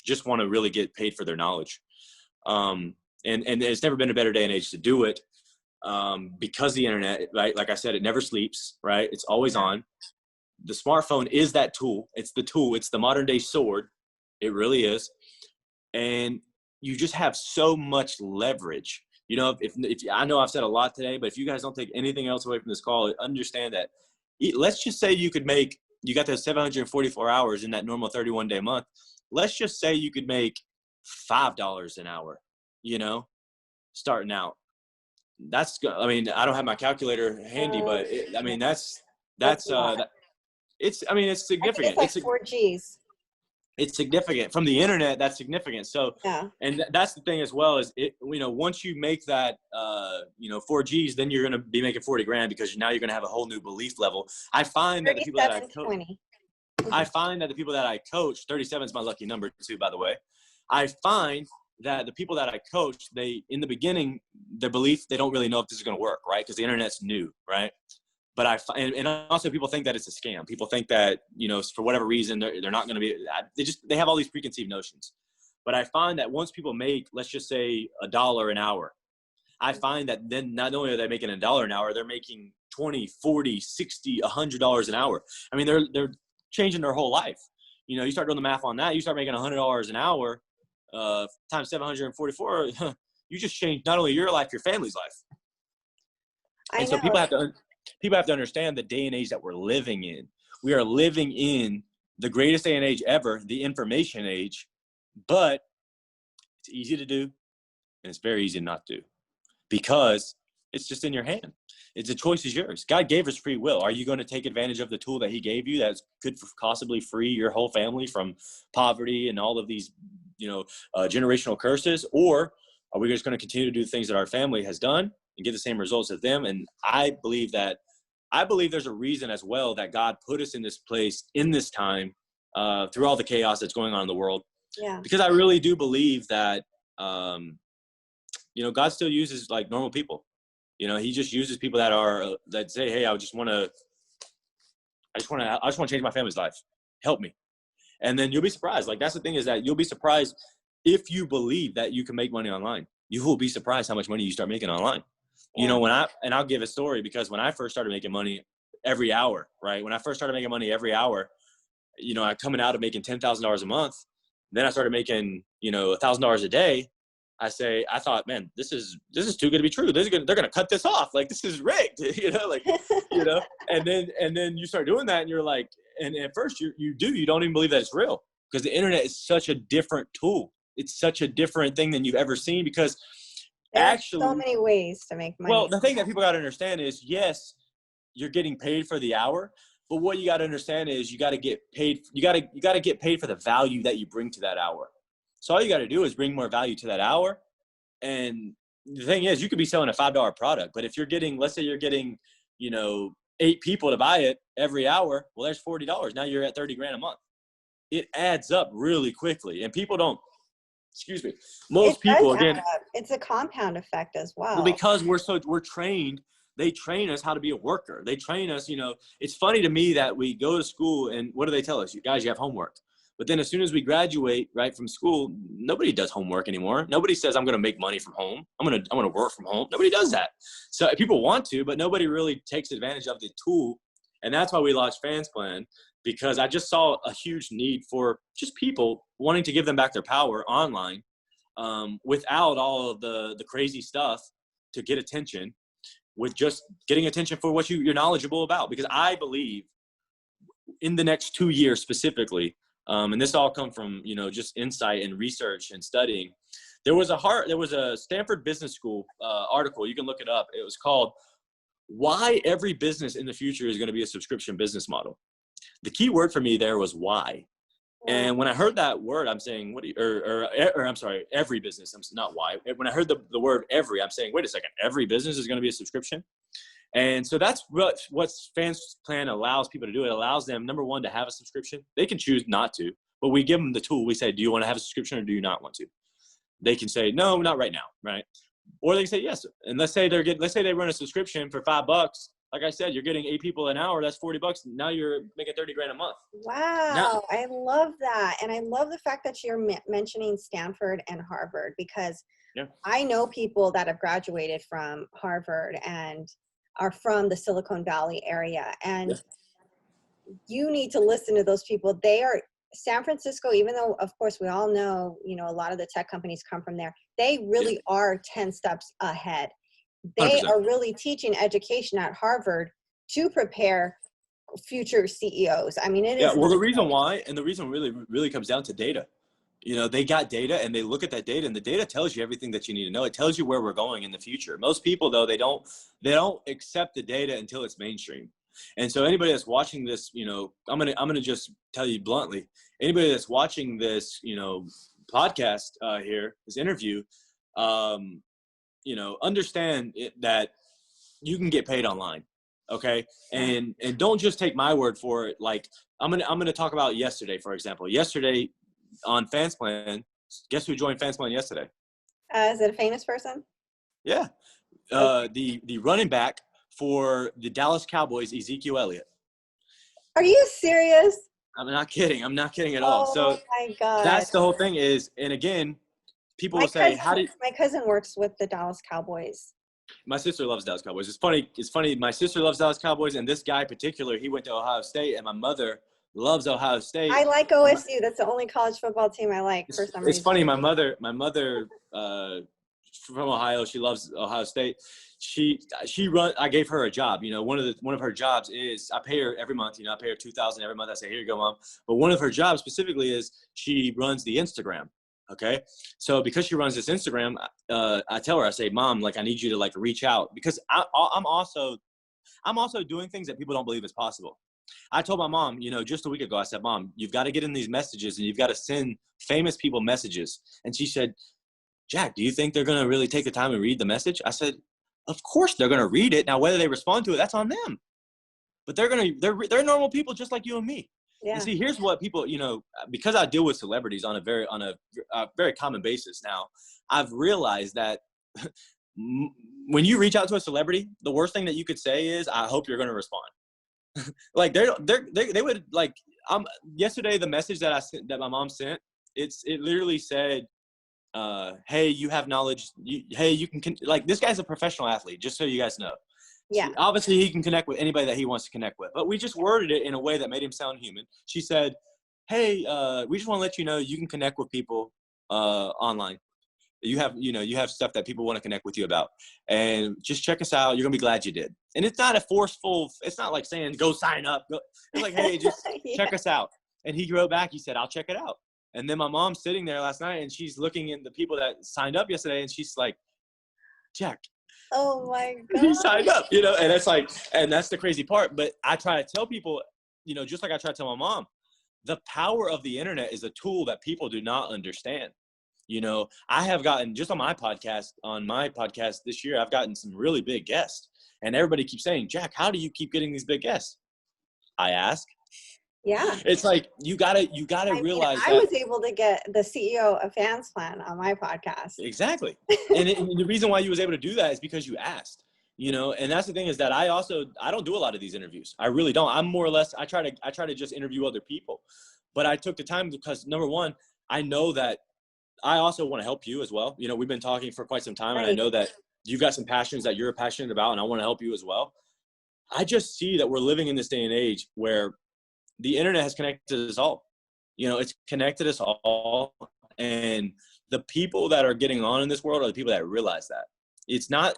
just want to really get paid for their knowledge. And it's never been a better day and age to do it. Because the internet, right? Like I said, it never sleeps, right? It's always on. The smartphone is that tool. It's the tool. It's the modern day sword. It really is. And you just have so much leverage. You know, if I know I've said a lot today, but if you guys don't take anything else away from this call, understand that let's just say you got those 744 hours in that normal 31-day month. Let's just say you could make $5 an hour, you know, starting out. I mean, I don't have my calculator handy, but it's significant. I think it's like 4 G's. It's significant from the internet. That's significant. So, Yeah. and that's the thing as well is it, once you make that, 4Gs, then you're going to be making 40 grand because now you're going to have a whole new belief level. I find that the people that I coach, 37 is my lucky number too, by the way. I find that the people that I coach, they, in the beginning, their belief, they don't really know if this is going to work, right? Because the internet's new, right? But and also people think that it's a scam. People think that, for whatever reason, they're not going to be, they have all these preconceived notions. But I find that once people make, let's just say $1 an hour, I find that then not only are they making $1 an hour, they're making 20, 40, 60, $100 an hour. I mean, they're changing their whole life. You start doing the math on that. You start making $100 an hour times 744. You just changed not only your life, your family's life. And so people have to understand the day and age that we're living in. We are living in the greatest day and age ever, the information age, but it's easy to do and it's very easy not to do because it's just in your hand. The choice is yours. God gave us free will. Are you going to take advantage of the tool that he gave you that could possibly free your whole family from poverty and all of these, generational curses? Or are we just going to continue to do things that our family has done and get the same results as them? And I believe there's a reason as well that God put us in this place in this time through all the chaos that's going on in the world. Yeah. Because I really do believe that, God still uses like normal people. He just uses people that say, hey, I just want to change my family's life. Help me. And then you'll be surprised. Like, that's the thing, is that you'll be surprised if you believe that you can make money online. You will be surprised how much money you start making online. Yeah. I'll give a story, because when I first started making money every hour, right? When I first started making money every hour, I coming out of making $10,000 a month, then I started making, $1,000 a day. I thought, man, this is too good to be true. They're going to cut this off. Like, this is rigged, and then you start doing that and you're like, and at first you don't even believe that it's real, because the internet is such a different tool. It's such a different thing than you've ever seen, because there's so many ways to make money. Well, the thing that people got to understand is, yes, you're getting paid for the hour, but what you got to understand is you got to get paid. You got to get paid for the value that you bring to that hour. So all you got to do is bring more value to that hour. And the thing is, you could be selling a $5 product, but if you're getting, let's say you're getting, 8 people to buy it every hour, well, there's $40. Now you're at 30 grand a month. It adds up really quickly, and people don't. Excuse me. Most people, again, it's a compound effect as well. Because we're trained. They train us how to be a worker. They train us, it's funny to me that we go to school and what do they tell us? You guys, you have homework. But then as soon as we graduate, right, from school, nobody does homework anymore. Nobody says, I'm going to make money from home. I'm going to work from home. Nobody does that. So people want to, but nobody really takes advantage of the tool. And that's why we launched Fans Plan, because I just saw a huge need for just people wanting to give them back their power online, without all of the crazy stuff, to get attention, with just getting attention for what you're knowledgeable about. Because I believe in the next 2 years specifically, and this all come from, just insight and research and studying. There was a Stanford Business School article. You can look it up. It was called "Why Every Business in the Future is Going to Be a Subscription Business Model." The key word for me there was why. And when I heard that word, I'm saying, I'm sorry, every business. I'm not why. When I heard the word every, I'm saying, wait a second, every business is going to be a subscription. And so that's what Fans Plan allows people to do. It allows them, number one, to have a subscription. They can choose not to, but we give them the tool. We say, do you want to have a subscription or do you not want to? They can say, no, not right now, right? Or they can say yes. And let's say they run a subscription for $5. Like I said, you're getting 8 people an hour. That's $40. Now you're making 30 grand a month. Wow. I love that. And I love the fact that you're mentioning Stanford and Harvard, because I know people that have graduated from Harvard and are from the Silicon Valley area. And you need to listen to those people. They are San Francisco, even though, of course, we all know, a lot of the tech companies come from there. They really are 10 steps ahead. They 100%. are really teaching education at Harvard to prepare future CEOs. I mean, it is. Well, the reason why, and the reason really comes down to data. They got data and they look at that data, and the data tells you everything that you need to know. It tells you where we're going in the future. Most people, though, they don't accept the data until it's mainstream. And so anybody that's watching this, I'm gonna just tell you bluntly, anybody that's watching this, podcast here, this interview, understand that you can get paid online. Okay. And don't just take my word for it. Like I'm going to talk about yesterday, for example. Yesterday on Fansplan, guess who joined Fansplan yesterday? Is it a famous person? Yeah. Okay. The running back for the Dallas Cowboys, Ezekiel Elliott. Are you serious? I'm not kidding. I'm not kidding at all. Oh So my God. that's the whole thing is, and again, people will say, my cousin works with the Dallas Cowboys. My sister loves Dallas Cowboys. It's funny. My sister loves Dallas Cowboys, and this guy in particular, he went to Ohio State, and my mother loves Ohio State. I like OSU. That's the only college football team I like for some reason. It's funny. My mother, from Ohio, she loves Ohio State. She I gave her a job. One of her jobs is I pay her every month. I pay her $2,000 every month. I say, here you go, Mom. But one of her jobs specifically is she runs the Instagram. Okay. So because she runs this Instagram, I tell her, I say, Mom, like, I need you to like reach out because I'm also doing things that people don't believe is possible. I told my mom, just a week ago, I said, Mom, you've got to get in these messages and you've got to send famous people messages. And she said, Jack, do you think they're going to really take the time and read the message? I said, of course they're going to read it. Now, whether they respond to it, that's on them. But they're normal people just like you and me. Yeah. You see, here's what people, because I deal with celebrities on a very common basis now, I've realized that when you reach out to a celebrity, the worst thing that you could say is, I hope you're going to respond. Like they would like, yesterday, the message that that my mom sent, it literally said, hey, you have knowledge. Hey, you can like, this guy's a professional athlete, just so you guys know. Yeah. So obviously, he can connect with anybody that he wants to connect with. But we just worded it in a way that made him sound human. She said, hey, we just want to let you know you can connect with people online. You have stuff that people want to connect with you about. And just check us out. You're going to be glad you did. And it's not a forceful, it's not like saying, go sign up. It's like, hey, just check us out. And he wrote back, he said, I'll check it out. And then my mom's sitting there last night and she's looking at the people that signed up yesterday. And she's like, Jack. Oh my God. He signed up, and it's like, and that's the crazy part. But I try to tell people, just like I try to tell my mom, the power of the internet is a tool that people do not understand. I have gotten, just on my podcast this year, I've gotten some really big guests, and everybody keeps saying, Jack, how do you keep getting these big guests? I ask. Yeah. It's like, you gotta realize that. I was able to get the CEO of Fansplan on my podcast. Exactly. And the reason why you was able to do that is because you asked, and that's the thing is that I don't do a lot of these interviews. I really don't. I'm more or less, I try to just interview other people, but I took the time because, number one, I know that I also want to help you as well. We've been talking for quite some time, right. And I know that you've got some passions that you're passionate about, and I want to help you as well. I just see that we're living in this day and age where the internet has connected us all. It's connected us all. And the people that are getting on in this world are the people that realize that. It's not,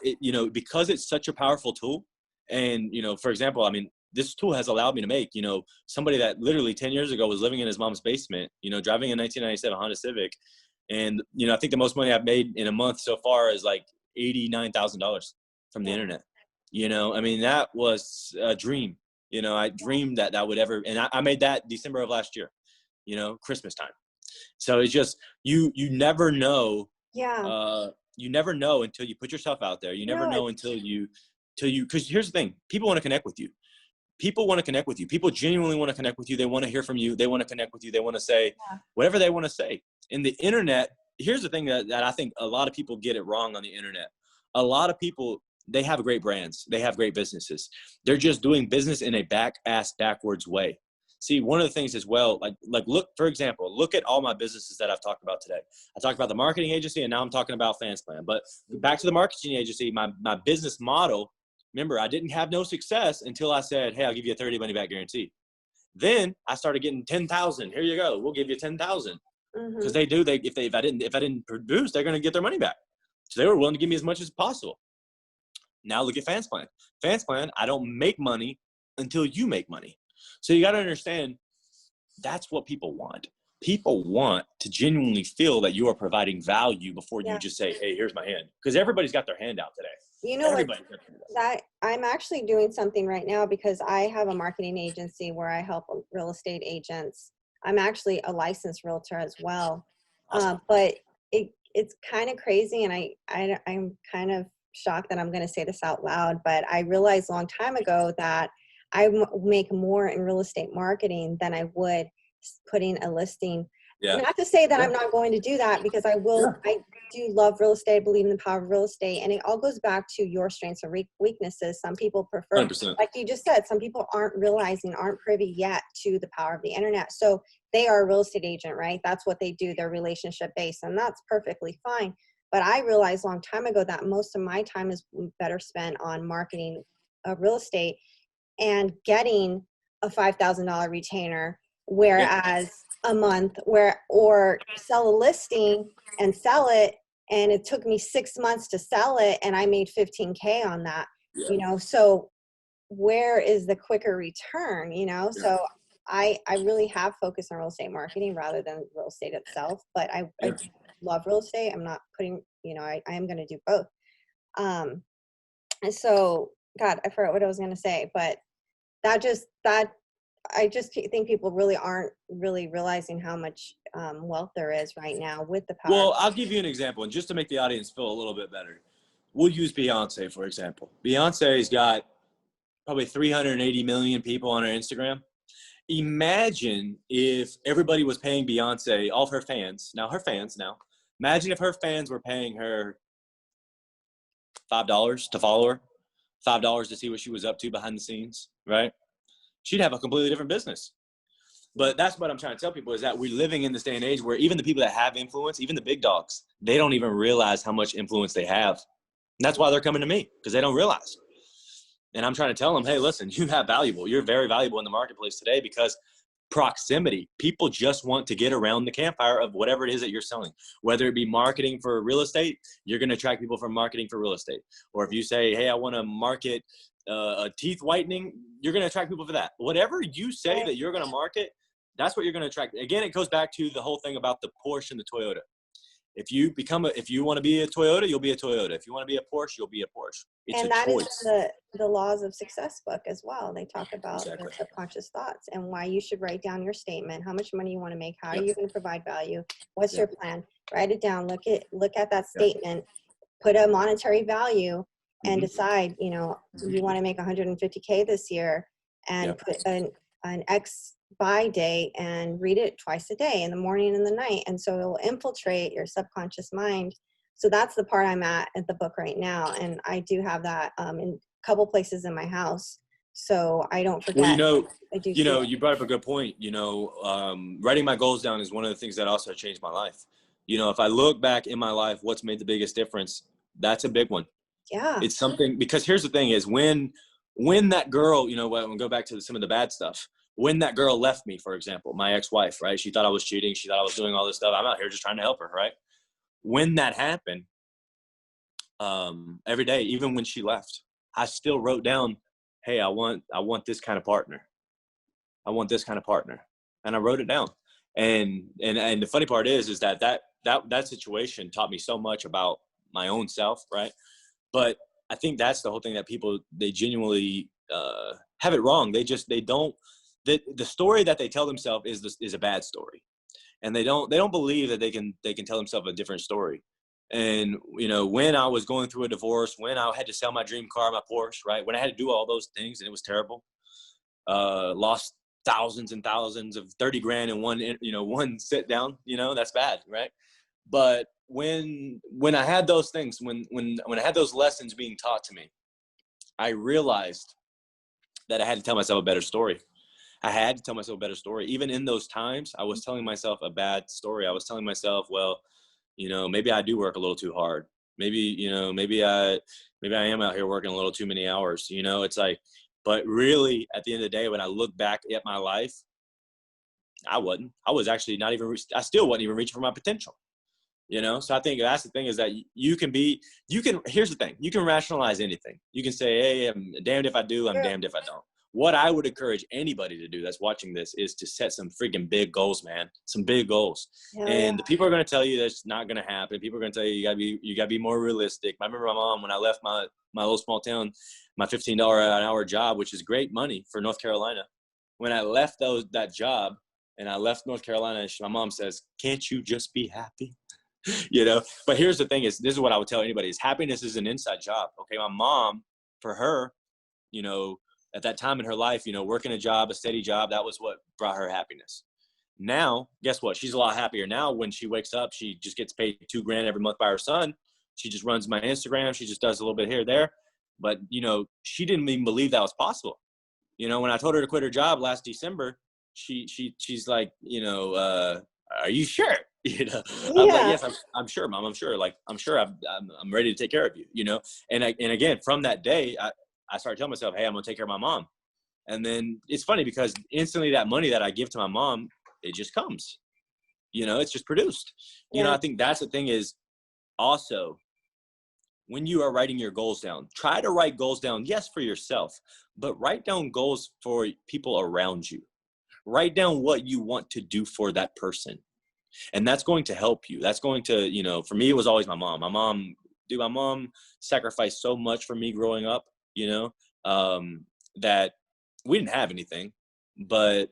because it's such a powerful tool. And, for example, I mean, this tool has allowed me to make, somebody that literally 10 years ago was living in his mom's basement, driving a 1997 Honda Civic. And, I think the most money I've made in a month so far is like $89,000 from the internet. I mean, that was a dream. I dreamed that would ever, and I made that December of last year, Christmas time. So it's just, you never know. Yeah. You never know until you put yourself out there. You never know until you, because here's the thing, people want to connect with you. People want to connect with you. People genuinely want to connect with you. They want to hear from you. They want to connect with you. They want to say whatever they want to say. In the internet, here's the thing that I think a lot of people get it wrong on the internet. A lot of people, they have great brands. They have great businesses. They're just doing business in a backwards way. See, one of the things as well, like look, for example, look at all my businesses that I've talked about today. I talked about the marketing agency, and now I'm talking about Fansplan. But back to the marketing agency, my business model, remember, I didn't have no success until I said, hey, I'll give you a 30 money back guarantee. Then I started getting 10,000. Here you go. We'll give you 10,000. Because if I didn't produce, they're going to get their money back. So they were willing to give me as much as possible. Now look at Fansplan. Fansplan, I don't make money until you make money. So you got to understand, that's what people want. people want to genuinely feel that you are providing value before you Yeah. just say, hey, here's my hand. Because everybody's got their hand out today. You know what? Everybody's got their hand out. That I'm actually doing something right now because I have a marketing agency where I help real estate agents. I'm actually a licensed realtor as well. Awesome. But it's kind of crazy, and I'm kind of shocked that I'm going to say this out loud, but I realized a long time ago that I make more in real estate marketing than I would putting a listing. Yeah. Not to say that Yeah. I'm not going to do that, because I will. Yeah. I do love real estate. I believe in the power of real estate, and it all goes back to your strengths and weaknesses. Some people prefer, 100%. like you just said, some people aren't privy yet to the power of the internet. So they are a real estate agent, right? That's what they do. They're relationship based, and that's perfectly fine. But I realized a long time ago that most of my time is better spent on marketing real estate and getting a $5,000 retainer, whereas a month or sell a listing and sell it. And it took me 6 months to sell it, and I made 15K on that, so where is the quicker return, So I really have focused on real estate marketing rather than real estate itself, but I love real estate. I'm not putting, I am going to do both. And so, God, I forgot what I was going to say, but I just think people really aren't really realizing how much wealth there is right now with the power. Well, I'll give you an example, and just to make the audience feel a little bit better, we'll use Beyonce, for example. Beyonce's got probably 380 million people on her Instagram. Imagine if everybody was paying Beyonce, all of her fans, imagine if her fans were paying her $5 to follow her, $5 to see what she was up to behind the scenes, right? She'd have a completely different business. But that's what I'm trying to tell people, is that we're living in this day and age where even the people that have influence, even the big dogs, they don't even realize how much influence they have. And that's why they're coming to me, because they don't realize. And I'm trying to tell them, hey, listen, you're very valuable in the marketplace today, because proximity, people just want to get around the campfire of whatever it is that you're selling. Whether it be marketing for real estate, you're going to attract people from marketing for real estate. Or if you say, hey, I want to market a teeth whitening, you're going to attract people for that. Whatever you say that you're going to market, that's what you're going to attract. Again, it goes back to the whole thing about the Porsche and the Toyota. If you want to be a Toyota, you'll be a Toyota. If you want to be a Porsche, you'll be a Porsche. It's and a that choice. is the laws of success book as well. They talk about Exactly. the subconscious thoughts and why you should write down your statement, how much money you want to make, how are you going to provide value, what's your plan, write it down, look at that statement, put a monetary value, and decide, you want to make 150K this year, and put an X buy date and read it twice a day, in the morning and the night. And so it will infiltrate your subconscious mind. So that's the part I'm at the book right now. And I do have that in a couple places in my house, so I don't forget. Well, I do you brought up a good point. Writing my goals down is one of the things that also changed my life. If I look back in my life, what's made the biggest difference? That's a big one. Yeah. It's something, because here's the thing is when that girl, we'll go back to some of the bad stuff. When that girl left me, for example, my ex-wife, right? She thought I was cheating. She thought I was doing all this stuff. I'm out here just trying to help her, right? When that happened, every day, even when she left, I still wrote down, hey, I want this kind of partner. I want this kind of partner. And I wrote it down. And the funny part is that situation taught me so much about my own self, right? But I think that's the whole thing, that people, they genuinely have it wrong. They don't, the story that they tell themselves is a bad story. And they don't believe that they can tell themselves a different story. And, when I was going through a divorce, when I had to sell my dream car, my Porsche, right? When I had to do all those things, and it was terrible, lost thousands and thousands of 30 grand in one sit down, that's bad, right? But when I had those things, when I had those lessons being taught to me, I realized that I had to tell myself a better story. I had to tell myself a better story. Even in those times, I was telling myself a bad story. I was telling myself, well, maybe I do work a little too hard. Maybe I am out here working a little too many hours. It's like, but really at the end of the day, when I look back at my life, I still wasn't even reaching for my potential. So I think that's the thing, is that here's the thing, you can rationalize anything. You can say, hey, I'm damned if I do, I'm damned if I don't. what I would encourage anybody to do that's watching this is to set some freaking big goals, man. Some big goals. Hell And yeah. the people are going to tell you that's not going to happen. People are going to tell you you gotta be more realistic. I remember my mom when I left my little small town, my $15 an hour job, which is great money for North Carolina. When I left that job and I left North Carolina, my mom says, "Can't you just be happy?" You know. But here's the thing: this is what I would tell anybody: is happiness is an inside job. Okay, my mom, for her, you know, at that time in her life, you know, working a job, a steady job, that was what brought her happiness. Now, guess what? She's a lot happier now. When she wakes up, she just gets paid $2,000 every month by her son. She just runs my Instagram. She just does a little bit here, there. But, you know, she didn't even believe that was possible. You know, when I told her to quit her job last December, she's like, you know, are you sure? You know, I'm like, yes, I'm sure, Mom. I'm sure. Like, I'm sure I'm ready to take care of you, you know? And again, from that day, I started telling myself, hey, I'm going to take care of my mom. And then it's funny because instantly that money that I give to my mom, it just comes, you know, it's just produced. You know, I think that's the thing is also when you are writing your goals down, try to write goals down, yes, for yourself, but write down goals for people around you. Write down what you want to do for that person. And that's going to help you. That's going to, you know, for me, it was always my mom. My mom sacrificed so much for me growing up, you know, that we didn't have anything, but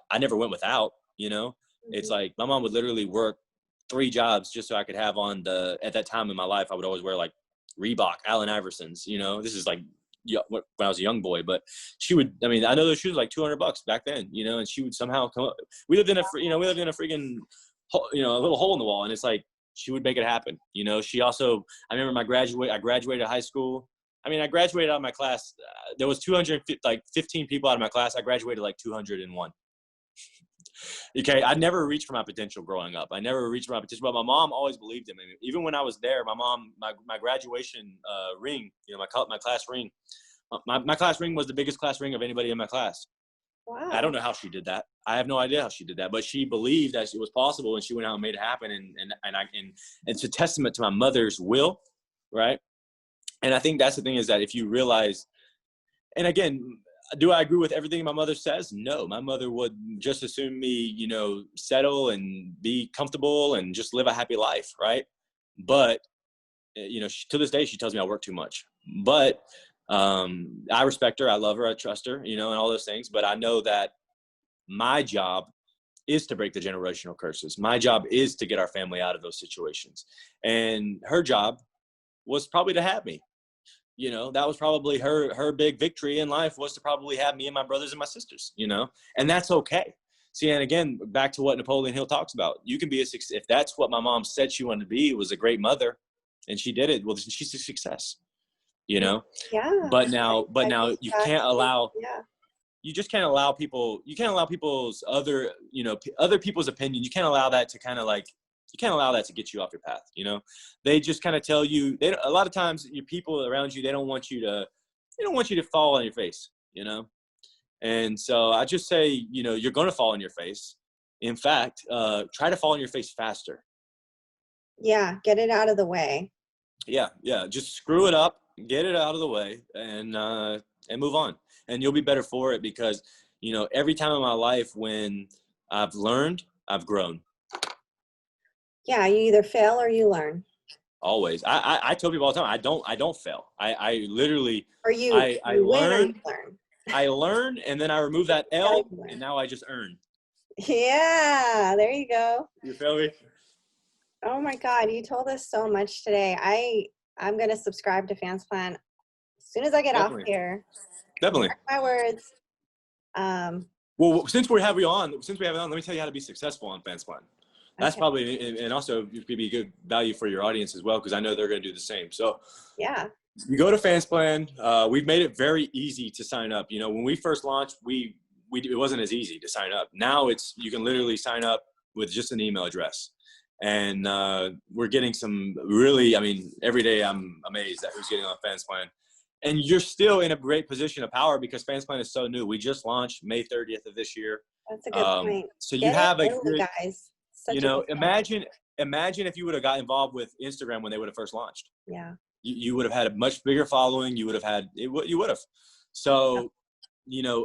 I never went without, you know. It's like my mom would literally work 3 jobs just so I could have on at that time in my life, I would always wear like Reebok, Allen Iversons, you know. This is like when I was a young boy, but she would, I mean, I know those shoes were like $200 back then, you know, and she would somehow come up. We lived in a freaking, you know, a little hole in the wall. And it's like, she would make it happen. You know, she also, I remember I graduated high school. I mean, I graduated out of my class. There was 15 people out of my class. I graduated like 201. Okay, I never reached for my potential growing up. I never reached for my potential, but my mom always believed in me. Even when I was there, my mom, my graduation ring, you know, my class ring, my class ring was the biggest class ring of anybody in my class. Wow. I don't know how she did that. I have no idea how she did that, but she believed that it was possible, and she went out and made it happen. And it's a testament to my mother's will, right? And I think that's the thing is that if you realize, and again, do I agree with everything my mother says? No, my mother would just as soon me, you know, settle and be comfortable and just live a happy life, right? But, you know, to this day, she tells me I work too much. But I respect her. I love her. I trust her, you know, and all those things. But I know that my job is to break the generational curses. My job is to get our family out of those situations. And her job was probably to have me. You know, that was probably her big victory in life, was to probably have me and my brothers and my sisters, you know, and that's okay. See, and again, back to what Napoleon Hill talks about, you can be a success. If that's what my mom said she wanted to be, was a great mother, and she did it, well, she's a success, you know? Yeah. But now you can't allow, yeah. you just can't allow people, you can't allow people's other, you know, other people's opinion. You can't allow that to kind of like, you can't allow that to get you off your path. You know, they just kind of tell you, a lot of times your people around you, they don't want you to fall on your face, you know? And so I just say, you know, you're going to fall on your face. In fact, try to fall on your face faster. Yeah. Get it out of the way. Yeah. Just screw it up, get it out of the way, and move on. And you'll be better for it because, you know, every time in my life when I've learned, I've grown. Yeah. You either fail or you learn. Always. I tell people all the time, I don't fail. I literally, Or you I win or you learn, learn. I learn, and then I remove that L, and now I just earn. Yeah. There you go. You feel me? Oh my God. You told us so much today. I'm going to subscribe to Fans Plan as soon as I get off here. Definitely. Mark my words. Well, since we have you on, let me tell you how to be successful on Fans Plan. That's okay. probably, and also it could be good value for your audience as well, because I know they're going to do the same. So Yeah. you go to Fans Plan. We've made it very easy to sign up. You know, when we first launched, it wasn't as easy to sign up. Now you can literally sign up with just an email address. And we're getting some really, I mean, every day I'm amazed at who's getting on Fans Plan. And you're still in a great position of power because Fans Plan is so new. We just launched May 30th of this year. That's a good point. So you have a good, guys. you know, imagine if you would have got involved with Instagram when they would have first launched. Yeah. You would have had a much bigger following. You would have had, you would have. So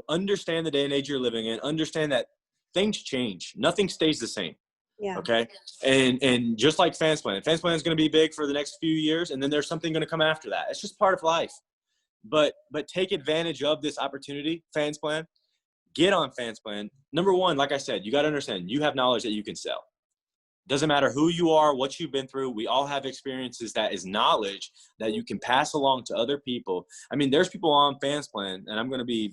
understand the day and age you're living in, understand that things change. Nothing stays the same. Yeah. Okay. And just like Fansplan is going to be big for the next few years. And then there's something going to come after that. It's just part of life. But take advantage of this opportunity, Fansplan. Get on Fansplan. Number one, like I said, you got to understand, you have knowledge that you can sell. Doesn't matter who you are, what you've been through. We all have experiences that is knowledge that you can pass along to other people. I mean, there's people on Fansplan, and I'm going to be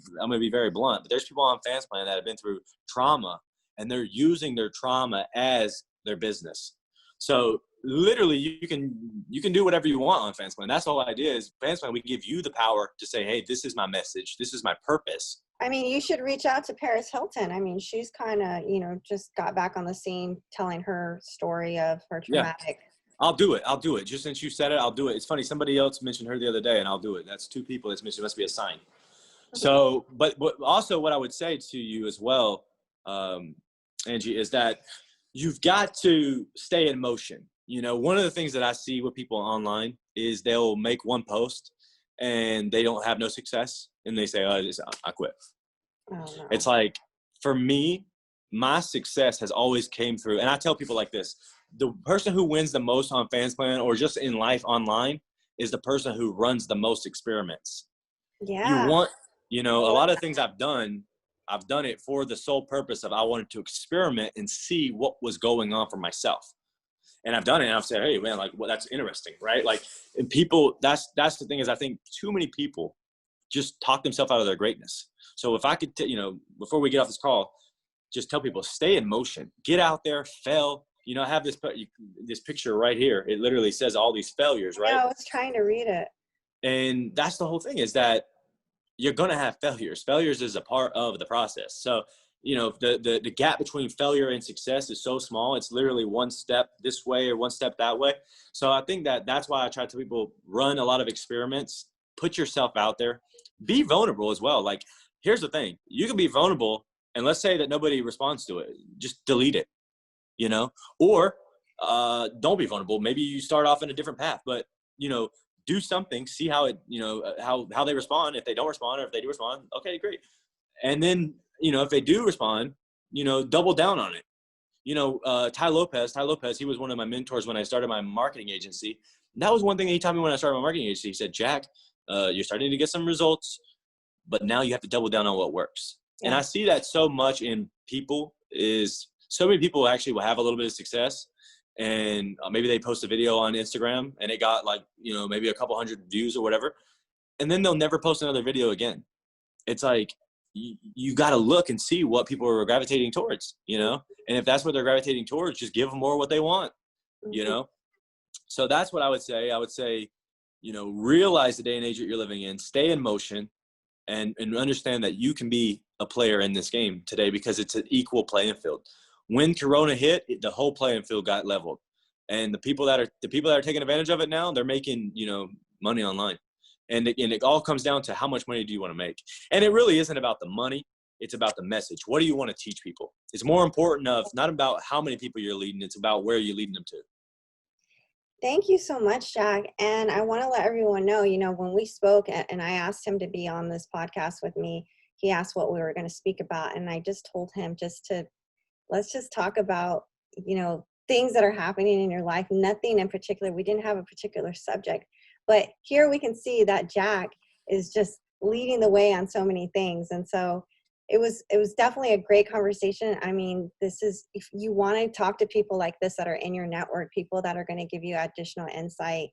very blunt, but there's people on Fansplan that have been through trauma, and they're using their trauma as their business. So literally, you can do whatever you want on Fansplan. That's the whole idea. Is Fansplan, we give you the power to say, hey, this is my message. This is my purpose. I mean, you should reach out to Paris Hilton. I mean, she's kind of, just got back on the scene telling her story of her traumatic. Yeah. I'll do it. Just since you said it, I'll do it. It's funny. Somebody else mentioned her the other day, and I'll do it. That's two people that's mentioned. It must be a sign. So, but also what I would say to you as well, Angie, is that you've got to stay in motion. One of the things that I see with people online is they'll make one post and they don't have no success. And they say, I quit. Oh, no. It's like, for me, my success has always came through. And I tell people like this, the person who wins the most on Fansplan or just in life online is the person who runs the most experiments. Yeah. You want, a lot of things I've done it for the sole purpose of I wanted to experiment and see what was going on for myself. And I've done it, and I've said, hey, man, well, that's interesting, right? And people, that's the thing is I think too many people just talk themselves out of their greatness. So if I could, before we get off this call, just tell people, stay in motion, get out there, fail. I have this picture right here. It literally says all these failures, right? Yeah, I was trying to read it. And that's the whole thing is that you're going to have failures. Failures is a part of the process. So, the gap between failure and success is so small. It's literally one step this way or one step that way. So I think that's why I try to tell people, run a lot of experiments, put yourself out there, be vulnerable as well. Like, here's the thing. You can be vulnerable, and let's say that nobody responds to it. Just delete it, or don't be vulnerable. Maybe you start off in a different path, but, do something, see how it, how they respond. If they don't respond, or if they do respond, okay, great. And then, if they do respond, double down on it. Ty Lopez, he was one of my mentors when I started my marketing agency. And that was one thing he taught me when I started my marketing agency. He said, Jack, you're starting to get some results, but now you have to double down on what works. Yeah. And I see that so much in people is so many people actually will have a little bit of success, and maybe they post a video on Instagram and it got maybe a couple hundred views or whatever. And then they'll never post another video again. It's like, you got to look and see what people are gravitating towards, and if that's what they're gravitating towards, just give them more what they want, So that's what I would say. I would say, realize the day and age that you're living in, stay in motion, and understand that you can be a player in this game today because it's an equal playing field. When Corona hit, the whole playing field got leveled, and the people that are taking advantage of it now, they're making, money online. And it all comes down to how much money do you want to make? And it really isn't about the money. It's about the message. What do you want to teach people? It's more important not about how many people you're leading. It's about where you're leading them to. Thank you so much, Jack. And I want to let everyone know, when we spoke and I asked him to be on this podcast with me, he asked what we were going to speak about. And I just told him let's just talk about, things that are happening in your life. Nothing in particular. We didn't have a particular subject. But here we can see that Jack is just leading the way on so many things. And so it was definitely a great conversation. I mean, if you want to talk to people like this that are in your network, people that are going to give you additional insight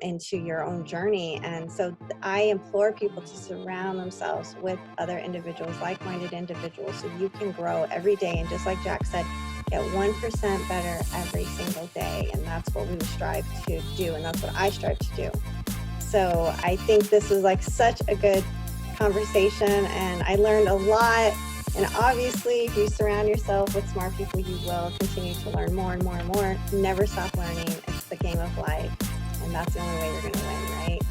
into your own journey. And so I implore people to surround themselves with other individuals, like-minded individuals, so you can grow every day. And just like Jack said, get 1% better every single day. And that's what we strive to do. And that's what I strive to do. So I think this was such a good conversation, and I learned a lot. And obviously, if you surround yourself with smart people, you will continue to learn more and more and more. Never stop learning. It's the game of life. And that's the only way you're going to win, right?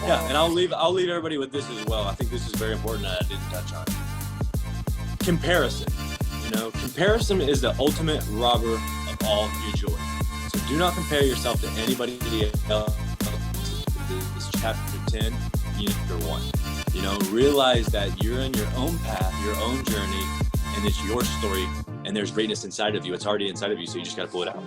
So, yeah, and I'll leave everybody with this as well. I think this is very important that I didn't touch on. Comparison. Comparison is the ultimate robber of all your joy. So do not compare yourself to anybody else. This is chapter 10, unit 1. You know, realize that you're in your own path, your own journey, and it's your story, and there's greatness inside of you. It's already inside of you, so you just got to pull it out.